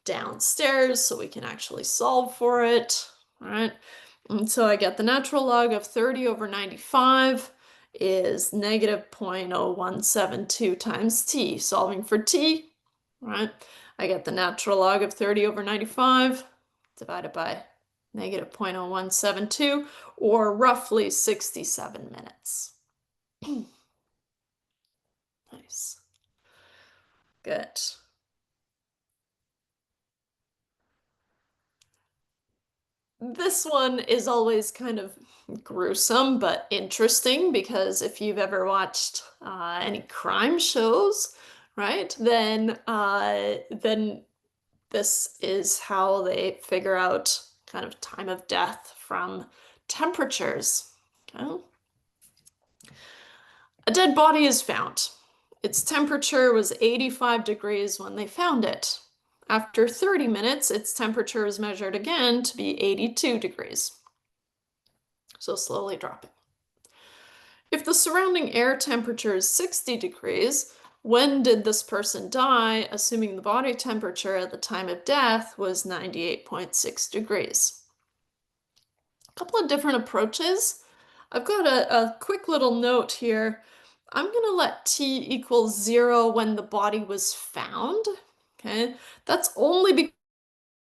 downstairs so we can actually solve for it, all right? And so I get the natural log of 30 over 95 is negative 0.0172 times t. Solving for t, right? I get the natural log of 30 over 95 divided by negative 0.0172, or roughly 67 minutes. Nice. Good. this one is always kind of gruesome but interesting because if you've ever watched any crime shows, right, then this is how they figure out kind of time of death from temperatures. Okay? A dead body is found. Its temperature was 85 degrees when they found it. After 30 minutes, its temperature is measured again to be 82 degrees. So slowly dropping. If the surrounding air temperature is 60 degrees, when did this person die, assuming the body temperature at the time of death was 98.6 degrees? A couple of different approaches. I've got a quick little note here. I'm going to let t equal 0 when the body was found. Okay, that's only because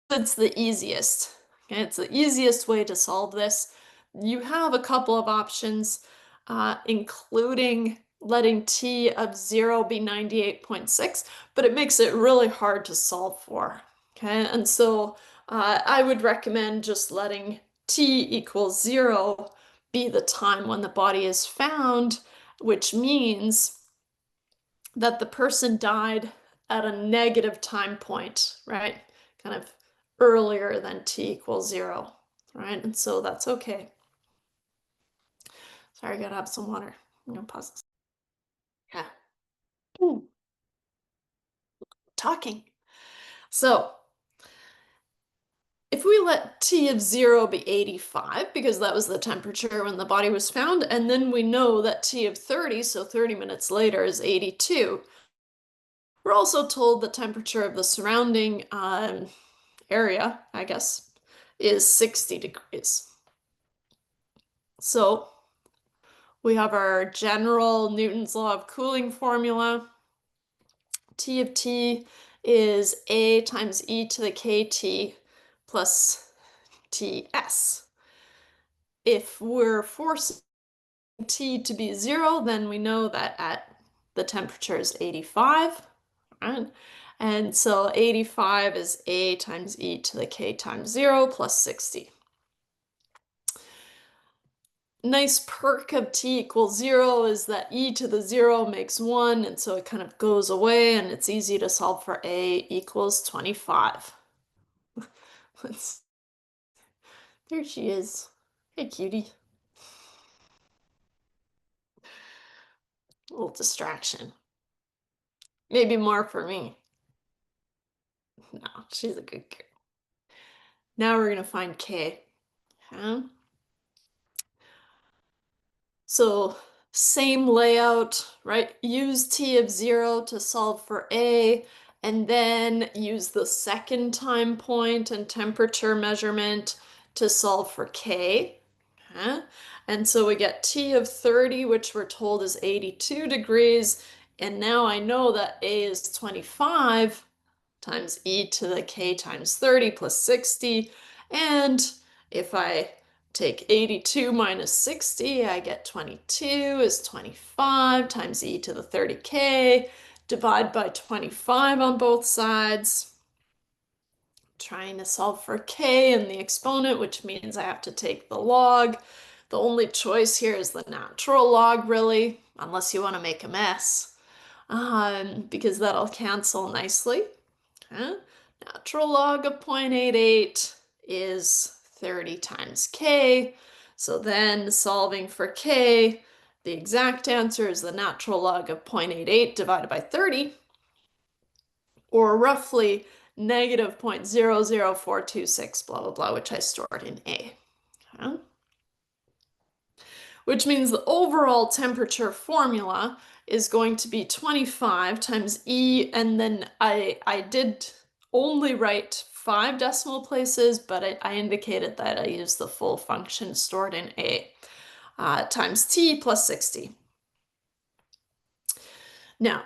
it's the easiest. Okay, it's the easiest way to solve this. You have a couple of options, including letting t of 0 be 98.6, but it makes it really hard to solve for. Okay, and so I would recommend just letting t equals 0 be the time when the body is found, which means that the person died at a negative time point, right? Kind of earlier than t equals 0, right? And so that's okay. Sorry, I gotta have some water. I'm gonna pause this. Yeah. Ooh, talking. So if we let t of 0 be 85, because that was the temperature when the body was found, and then we know that t of 30, so 30 minutes later, is 82, we're also told the temperature of the surrounding area, I guess, is 60 degrees. So we have our general Newton's law of cooling formula. T of t is a times e to the kt plus ts. If we're forcing t to be 0, then we know that at the temperature is 85, right? And so 85 is a times e to the k times 0 plus 60. Nice perk of t equals 0 is that e to the 0 makes 1, and so it kind of goes away, and it's easy to solve for a equals 25. There she is. Hey, cutie. A little distraction. Maybe more for me. No, she's a good girl. Now we're going to find k. Okay. So same layout, right? Use t of 0 to solve for a, and then use the second time point and temperature measurement to solve for k. Okay. And so we get t of 30, which we're told is 82 degrees, and now I know that a is 25 times e to the k times 30 plus 60, and if I take 82 minus 60, I get 22 is 25 times e to the 30k, divide by 25 on both sides. Trying to solve for k in the exponent, which means I have to take the log. The only choice here is the natural log, really, unless you want to make a mess, because that'll cancel nicely. Okay. Natural log of 0.88 is 30 times k. So then solving for k, the exact answer is the natural log of 0.88 divided by 30, or roughly negative 0.00426, blah, blah, blah, which I stored in A. Okay. Which means the overall temperature formula is going to be 25 times E, and then I did only write 5 decimal places, but I indicated that I used the full function stored in A, times T plus 60. Now,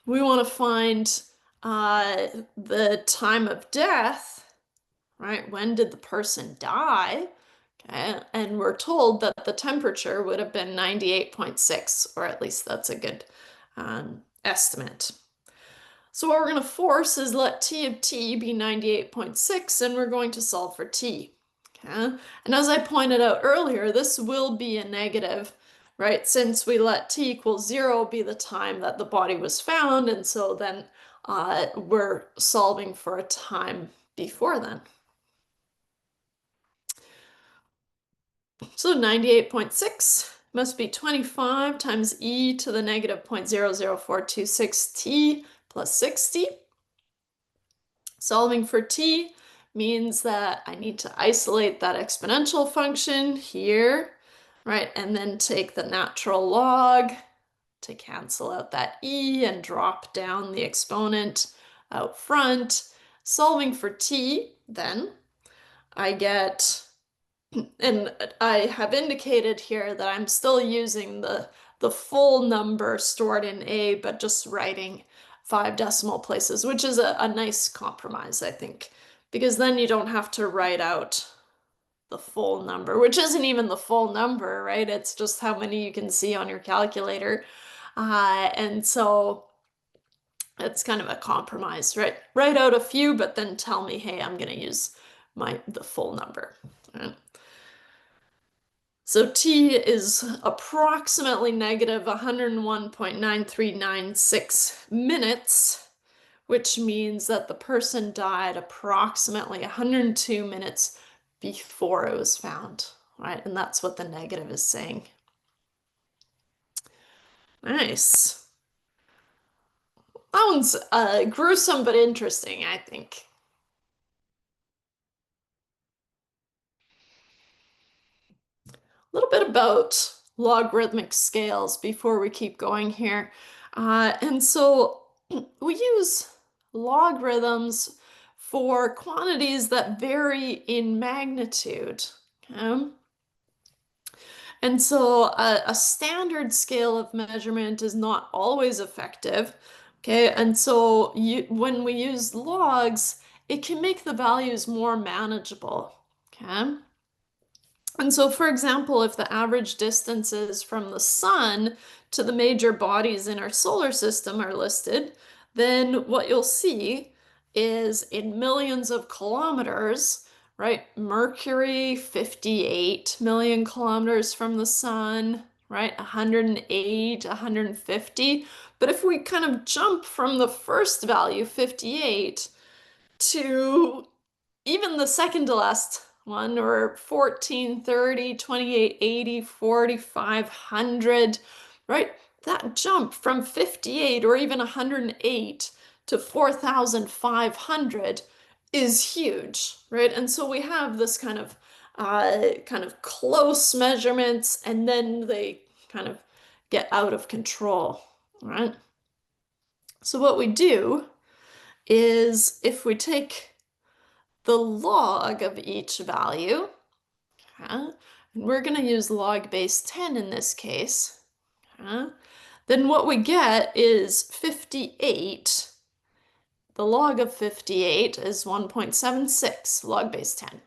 we want to find the time of death, right? When did the person die? Okay, and we're told that the temperature would have been 98.6, or at least that's a good estimate. So what we're going to force is let t of t be 98.6, and we're going to solve for t. Okay? And as I pointed out earlier, this will be a negative, right? Since we let t equal 0 be the time that the body was found, and so then we're solving for a time before then. So 98.6 must be 25 times e to the negative 0.00426t plus 60. Solving for t means that I need to isolate that exponential function here, right? And then take the natural log to cancel out that e and drop down the exponent out front. Solving for t, then I get, and I have indicated here that I'm still using the full number stored in A, but just writing 5 decimal places, which is a nice compromise, I think, because then you don't have to write out the full number, which isn't even the full number, right? It's just how many you can see on your calculator. And so it's kind of a compromise, right? Write out a few, but then tell me, hey, I'm going to use the full number. Right? So t is approximately negative 101.9396 minutes, which means that the person died approximately 102 minutes before it was found, right? And that's what the negative is saying. Nice. That one's gruesome but interesting, I think. A little bit about logarithmic scales before we keep going here. And so we use logarithms for quantities that vary in magnitude. Okay? And so a standard scale of measurement is not always effective. Okay, and so when we use logs, it can make the values more manageable. Okay. And so, for example, if the average distances from the sun to the major bodies in our solar system are listed, then what you'll see is in millions of kilometers, right? Mercury, 58 million kilometers from the sun, right? 108, 150. But if we kind of jump from the first value, 58, to even the second to last one, or 1430, 2880, 4500, right? That jump from 58 or even 108 to 4500 is huge, right? And so we have this kind of close measurements, and then they kind of get out of control, right? So what we do is if we take the log of each value, okay, and we're going to use log base 10 in this case, okay, then what we get is 58. The log of 58 is 1.76 log base 10.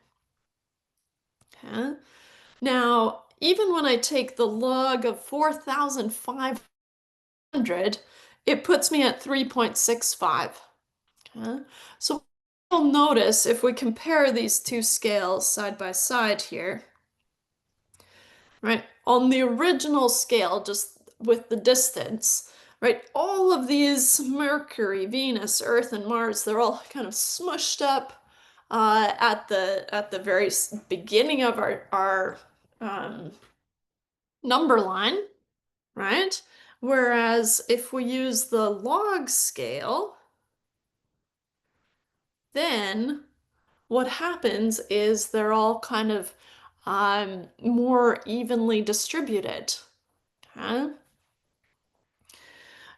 Okay. Now, even when I take the log of 4,500, it puts me at 3.65. Okay. So you'll notice if we compare these two scales side by side here, right? On the original scale, just with the distance, right? All of these Mercury, Venus, Earth, and Mars, they're all kind of smushed up at the very beginning of our number line, right? Whereas if we use the log scale, then what happens is they're all kind of more evenly distributed. Okay?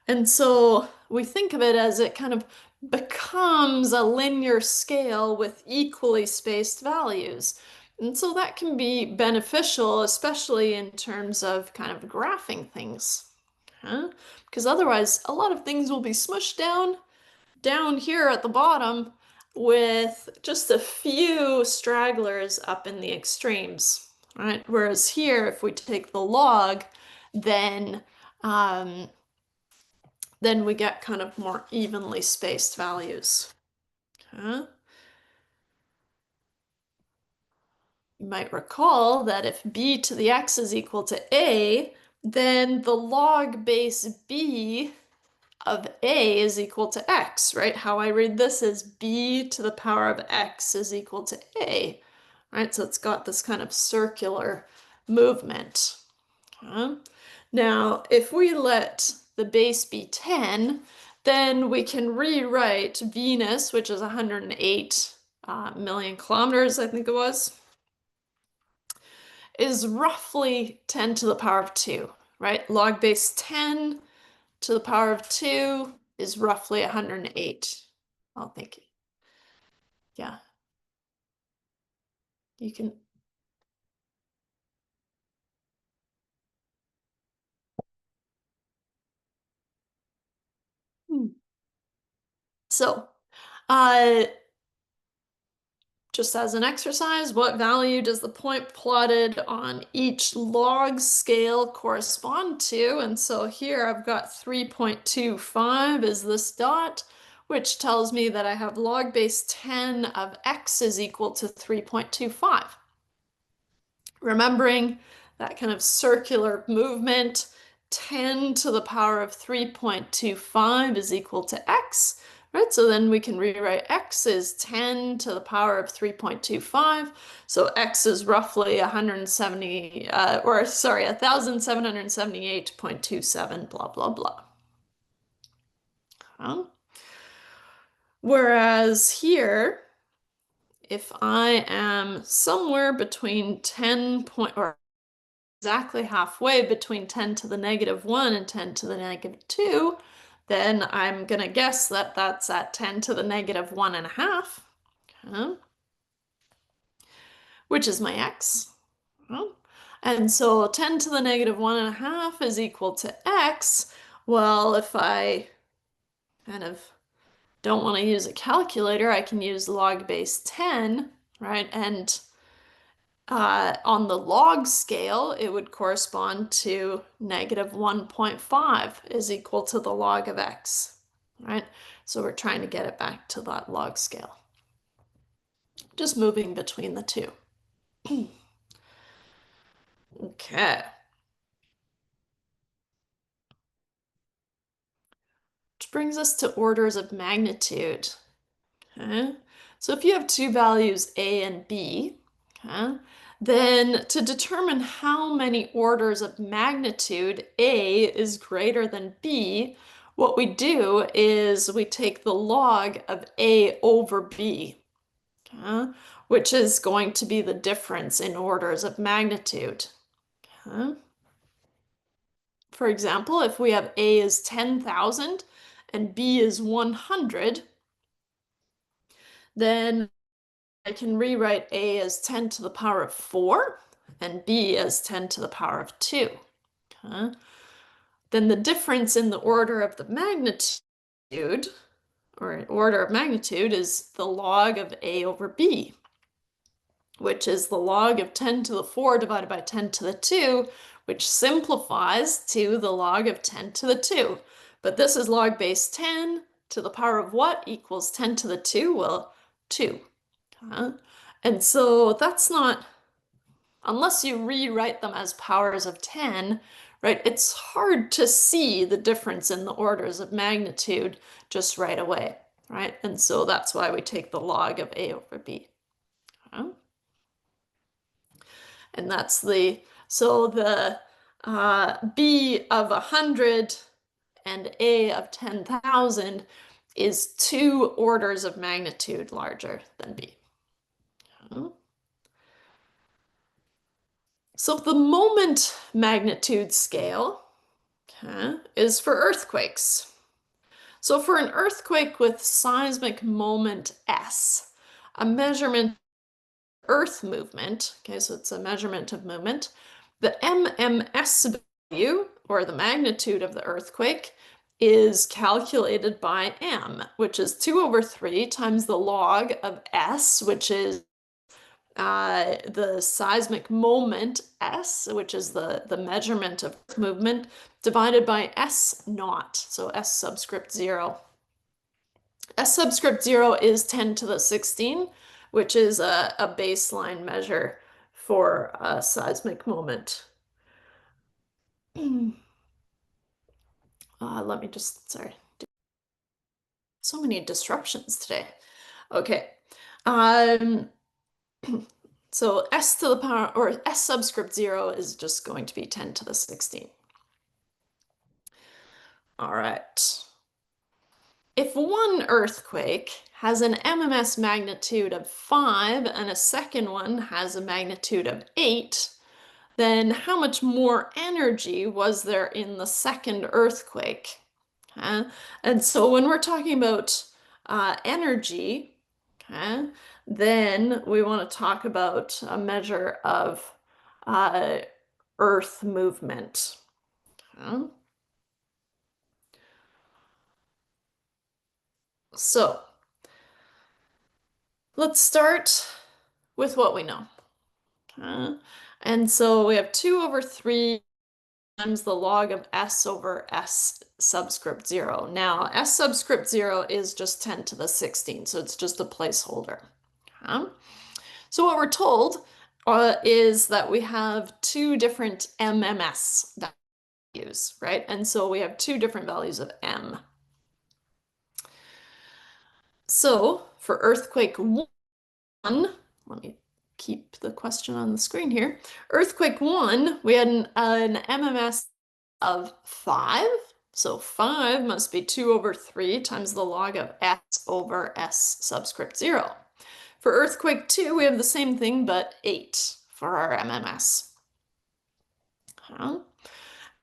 And so we think of it as it kind of becomes a linear scale with equally spaced values. And so that can be beneficial, especially in terms of kind of graphing things. Okay? Because otherwise, a lot of things will be smushed down here at the bottom with just a few stragglers up in the extremes, right? Whereas here, if we take the log, then then we get kind of more evenly spaced values. Okay. You might recall that if b to the x is equal to a, then the log base b of a is equal to x, right? How I read this is b to the power of x is equal to a, right? So it's got this kind of circular movement. Now, if we let the base be 10, then we can rewrite Venus, which is 108 million kilometers, I think it was, is roughly 10 to the power of 2, right? Log base 10 to the power of 2 is roughly 108. Oh, thank you. Yeah. You can. So, uh, just as an exercise, what value does the point plotted on each log scale correspond to? And so here I've got 3.25 is this dot, which tells me that I have log base 10 of x is equal to 3.25. Remembering that kind of circular movement, 10 to the power of 3.25 is equal to x, right? So then we can rewrite x is 10 to the power of 3.25. So x is roughly 1778.27, blah, blah, blah. Whereas here, if I am somewhere between 10 point, or exactly halfway between 10 to the negative 1 and 10 to the negative 2, then I'm going to guess that that's at 10 to the negative 1.5, which is my x. And so 10 to the negative 1.5 is equal to x. Well, if I kind of don't want to use a calculator, I can use log base 10, right? And on the log scale, it would correspond to negative 1.5 is equal to the log of x, right? So we're trying to get it back to that log scale. Just moving between the two. Okay. Which brings us to orders of magnitude. Okay. So if you have two values A and B, okay, then to determine how many orders of magnitude A is greater than B, what we do is we take the log of A over B, okay, which is going to be the difference in orders of magnitude. Okay. For example, if we have A is 10,000 and B is 100, then I can rewrite A as 10 to the power of 4 and B as 10 to the power of 2. Okay. Then the difference in the order of the magnitude, or order of magnitude, is the log of A over B, which is the log of 10 to the 4 divided by 10 to the 2, which simplifies to the log of 10 to the 2. But this is log base 10 to the power of what equals 10 to the 2? Well, 2. And so that's not, unless you rewrite them as powers of 10, right? It's hard to see the difference in the orders of magnitude just right away, right? And so that's why we take the log of A over B. Okay. And that's so the B of 100 and A of 10,000 is 2 orders of magnitude larger than B. Okay. So the moment magnitude scale, okay, is for earthquakes. So for an earthquake with seismic moment S, a measurement of earth movement, okay, so it's a measurement of movement, the MMS value, or the magnitude of the earthquake, is calculated by M, which is 2 over 3 times the log of S, which is the seismic moment S, which is the measurement of movement, divided by S naught, so S subscript 0. S subscript 0 is 10 to the 16, which is a baseline measure for a seismic moment. Let me just, sorry, so many disruptions today. Okay. Um, so s to the power, or s subscript 0 is just going to be 10 to the 16. All right. If one earthquake has an MMS magnitude of 5 and a second one has a magnitude of 8, then how much more energy was there in the second earthquake? And so when we're talking about energy, okay, then we want to talk about a measure of uh, Earth movement. Okay? So let's start with what we know. Okay? And so we have 2 over 3 times the log of s over s subscript 0. Now, s subscript 0 is just 10 to the 16, so it's just a placeholder. Okay? So what we're told is that we have 2 different MMS values, right? And so we have 2 different values of M. So for earthquake 1, let me keep the question on the screen here. Earthquake 1, we had an MMS of 5. So 5 must be 2 over 3 times the log of s over s subscript 0. For earthquake 2, we have the same thing, but 8 for our MMS.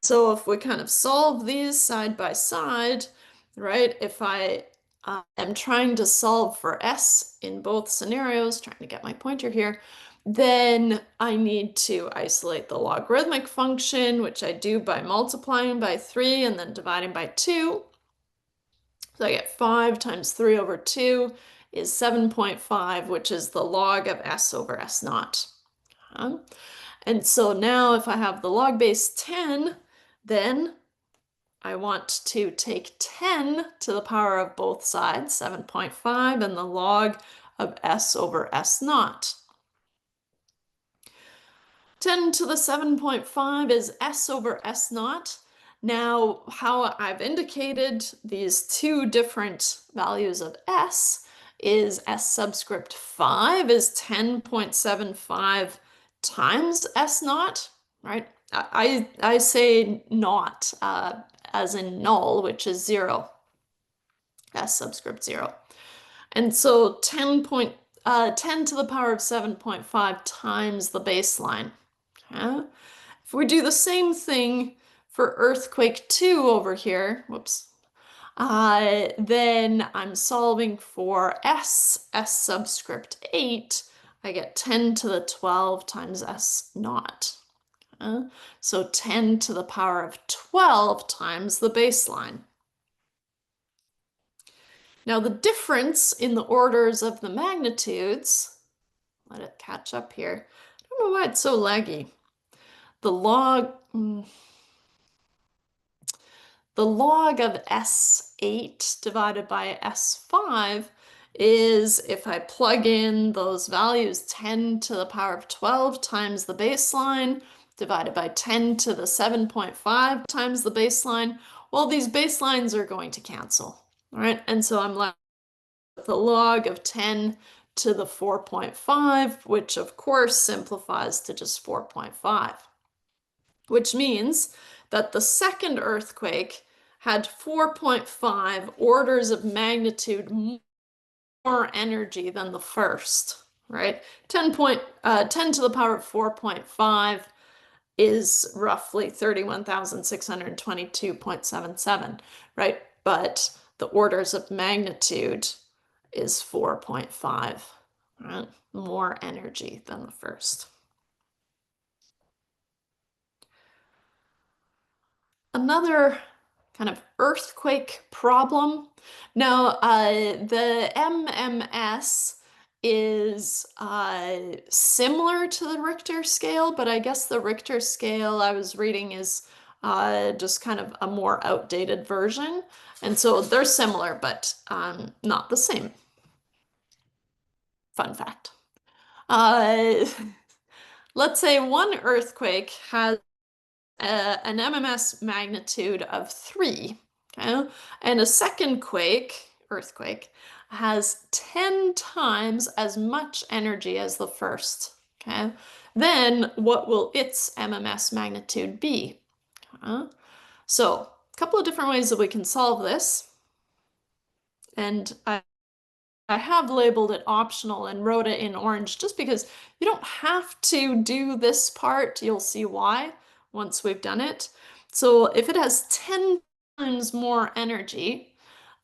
So if we kind of solve these side by side, right, if I am trying to solve for s in both scenarios, trying to get my pointer here, then I need to isolate the logarithmic function, which I do by multiplying by 3 and then dividing by 2. So I get 5 times 3 over 2 is 7.5, which is the log of s over s naught. And so now if I have the log base 10, then I want to take 10 to the power of both sides, 7.5, and the log of s over s naught. 10 to the 7.5 is s over s naught. Now, how I've indicated these 2 different values of s is s subscript 5 is 10.75 times s naught, right? I say naught as in null, which is 0, s subscript 0. And so 10 to the power of 7.5 times the baseline. Okay? If we do the same thing for earthquake 2 over here, whoops, then I'm solving for s subscript 8. I get 10 to the 12 times s naught. So 10 to the power of 12 times the baseline. Now the difference in the orders of the magnitudes, let it catch up here. I don't know why it's so laggy. The log of S8 divided by S5 is, if I plug in those values, 10 to the power of 12 times the baseline divided by 10 to the 7.5 times the baseline. Well, these baselines are going to cancel, all right? And so I'm left with the log of 10 to the 4.5, which of course simplifies to just 4.5, which means that the second earthquake had 4.5 orders of magnitude more energy than the first, right? 10 to the power of 4.5 is roughly 31,622.77, right? But the orders of magnitude is 4.5, right? More energy than the first. Another kind of earthquake problem. Now, the MMS is similar to the Richter scale, but I guess the Richter scale I was reading is just kind of a more outdated version. And so they're similar, but not the same. Fun fact. let's say one earthquake has an MMS magnitude of 3, okay? And a second earthquake, has 10 times as much energy as the first, okay? Then what will its MMS magnitude be? So, a couple of different ways that we can solve this. And I have labeled it optional and wrote it in orange just because you don't have to do this part. You'll see why once we've done it. So if it has 10 times more energy,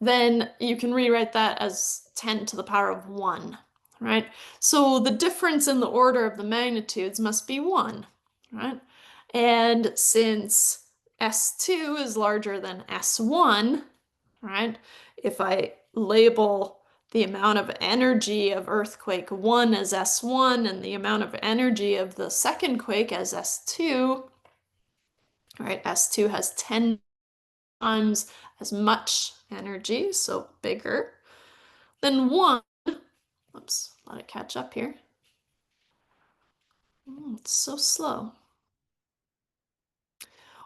then you can rewrite that as 10 to the power of 1, right? So the difference in the order of the magnitudes must be 1, right? And since S2 is larger than S1, right? If I label the amount of energy of earthquake 1 as S1 and the amount of energy of the second quake as S2, right? S2 has 10 times as much energy, so bigger, than 1. Oops, let it catch up here. It's so slow.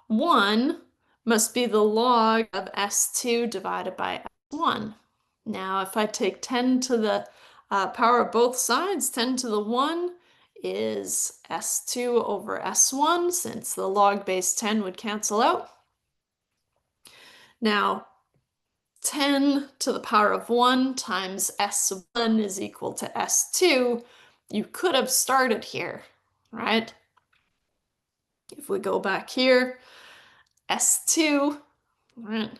1 must be the log of S2 divided by S1. Now, if I take 10 to the power of both sides, 10 to the 1 is S2 over S1, since the log base 10 would cancel out. Now, 10 to the power of 1 times S1 is equal to S2. You could have started here, right? If we go back here, S2, right?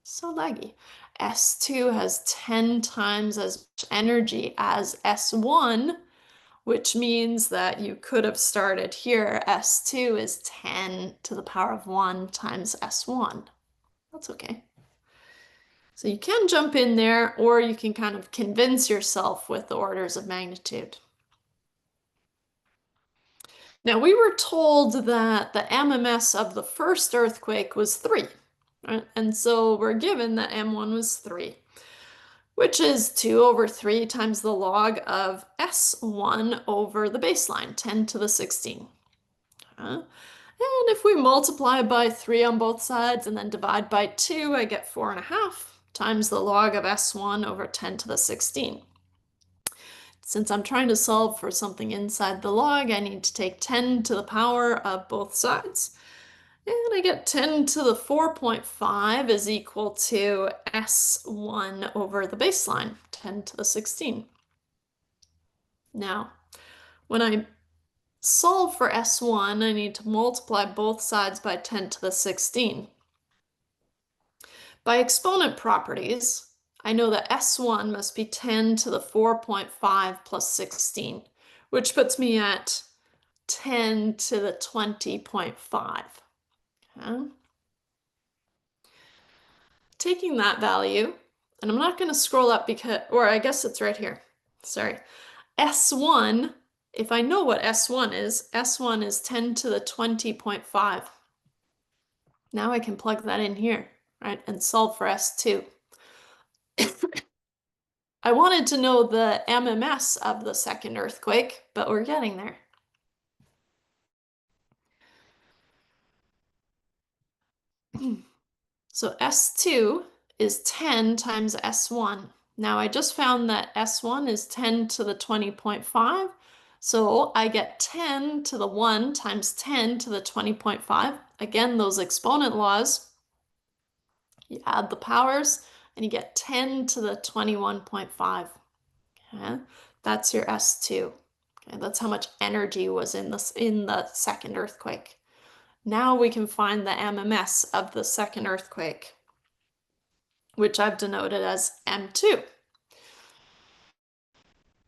So laggy. S2 has 10 times as much energy as S1, which means that you could have started here. S2 is 10 to the power of 1 times S1. That's okay. So you can jump in there, or you can kind of convince yourself with the orders of magnitude. Now, we were told that the MMS of the first earthquake was 3, right? And so we're given that M1 was 3, which is 2 over 3 times the log of S1 over the baseline, 10 to the 16. And if we multiply by 3 on both sides and then divide by 2, I get 4.5 times the log of S1 over 10 to the 16. Since I'm trying to solve for something inside the log, I need to take 10 to the power of both sides. And I get 10 to the 4.5 is equal to S1 over the baseline, 10 to the 16. Now, when I solve for S1, I need to multiply both sides by 10 to the 16. By exponent properties, I know that S1 must be 10 to the 4.5 plus 16, which puts me at 10 to the 20.5. Okay. Taking that value, and I'm not going to scroll up because, or I guess it's right here. Sorry. S1, if I know what S1 is 10 to the 20.5. Now I can plug that in here, right, and solve for S2. I wanted to know the MMS of the second earthquake, but we're getting there. So S2 is 10 times S1. Now I just found that S1 is 10 to the 20.5. So I get 10 to the 1 times 10 to the 20.5. Again, those exponent laws. You add the powers and you get 10 to the 21.5. Okay? That's your S2. Okay? That's how much energy was in the second earthquake. Now we can find the MMS of the second earthquake, which I've denoted as M2.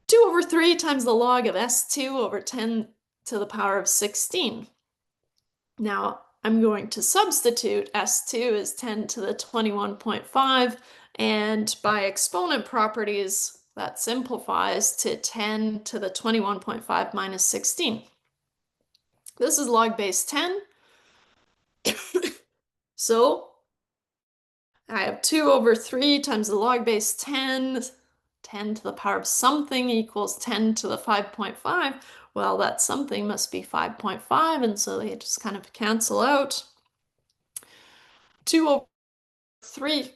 2 over 3 times the log of S2 over 10 to the power of 16. Now I'm going to substitute S2 is 10 to the 21.5, and by exponent properties, that simplifies to 10 to the 21.5 minus 16. This is log base 10. So I have 2 over 3 times the log base 10, 10 to the power of something equals 10 to the 5.5, Well, that something must be 5.5, and so they just kind of cancel out. 2 over 3,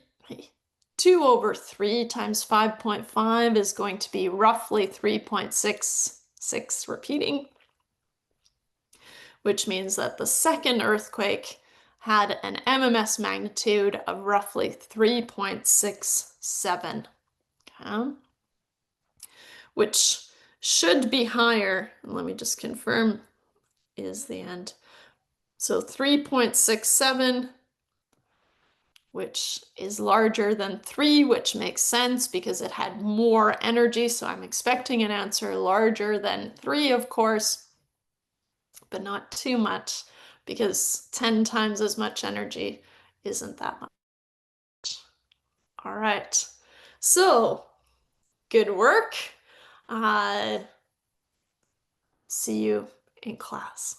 2 over 3 times 5.5 is going to be roughly 3.66 repeating, which means that the second earthquake had an MMS magnitude of roughly 3.67, okay? Which should be higher. Let me just confirm is the end. So 3.67, which is larger than 3, which makes sense because it had more energy. So I'm expecting an answer larger than 3, of course, but not too much because 10 times as much energy isn't that much. All right. So good work. See you in class.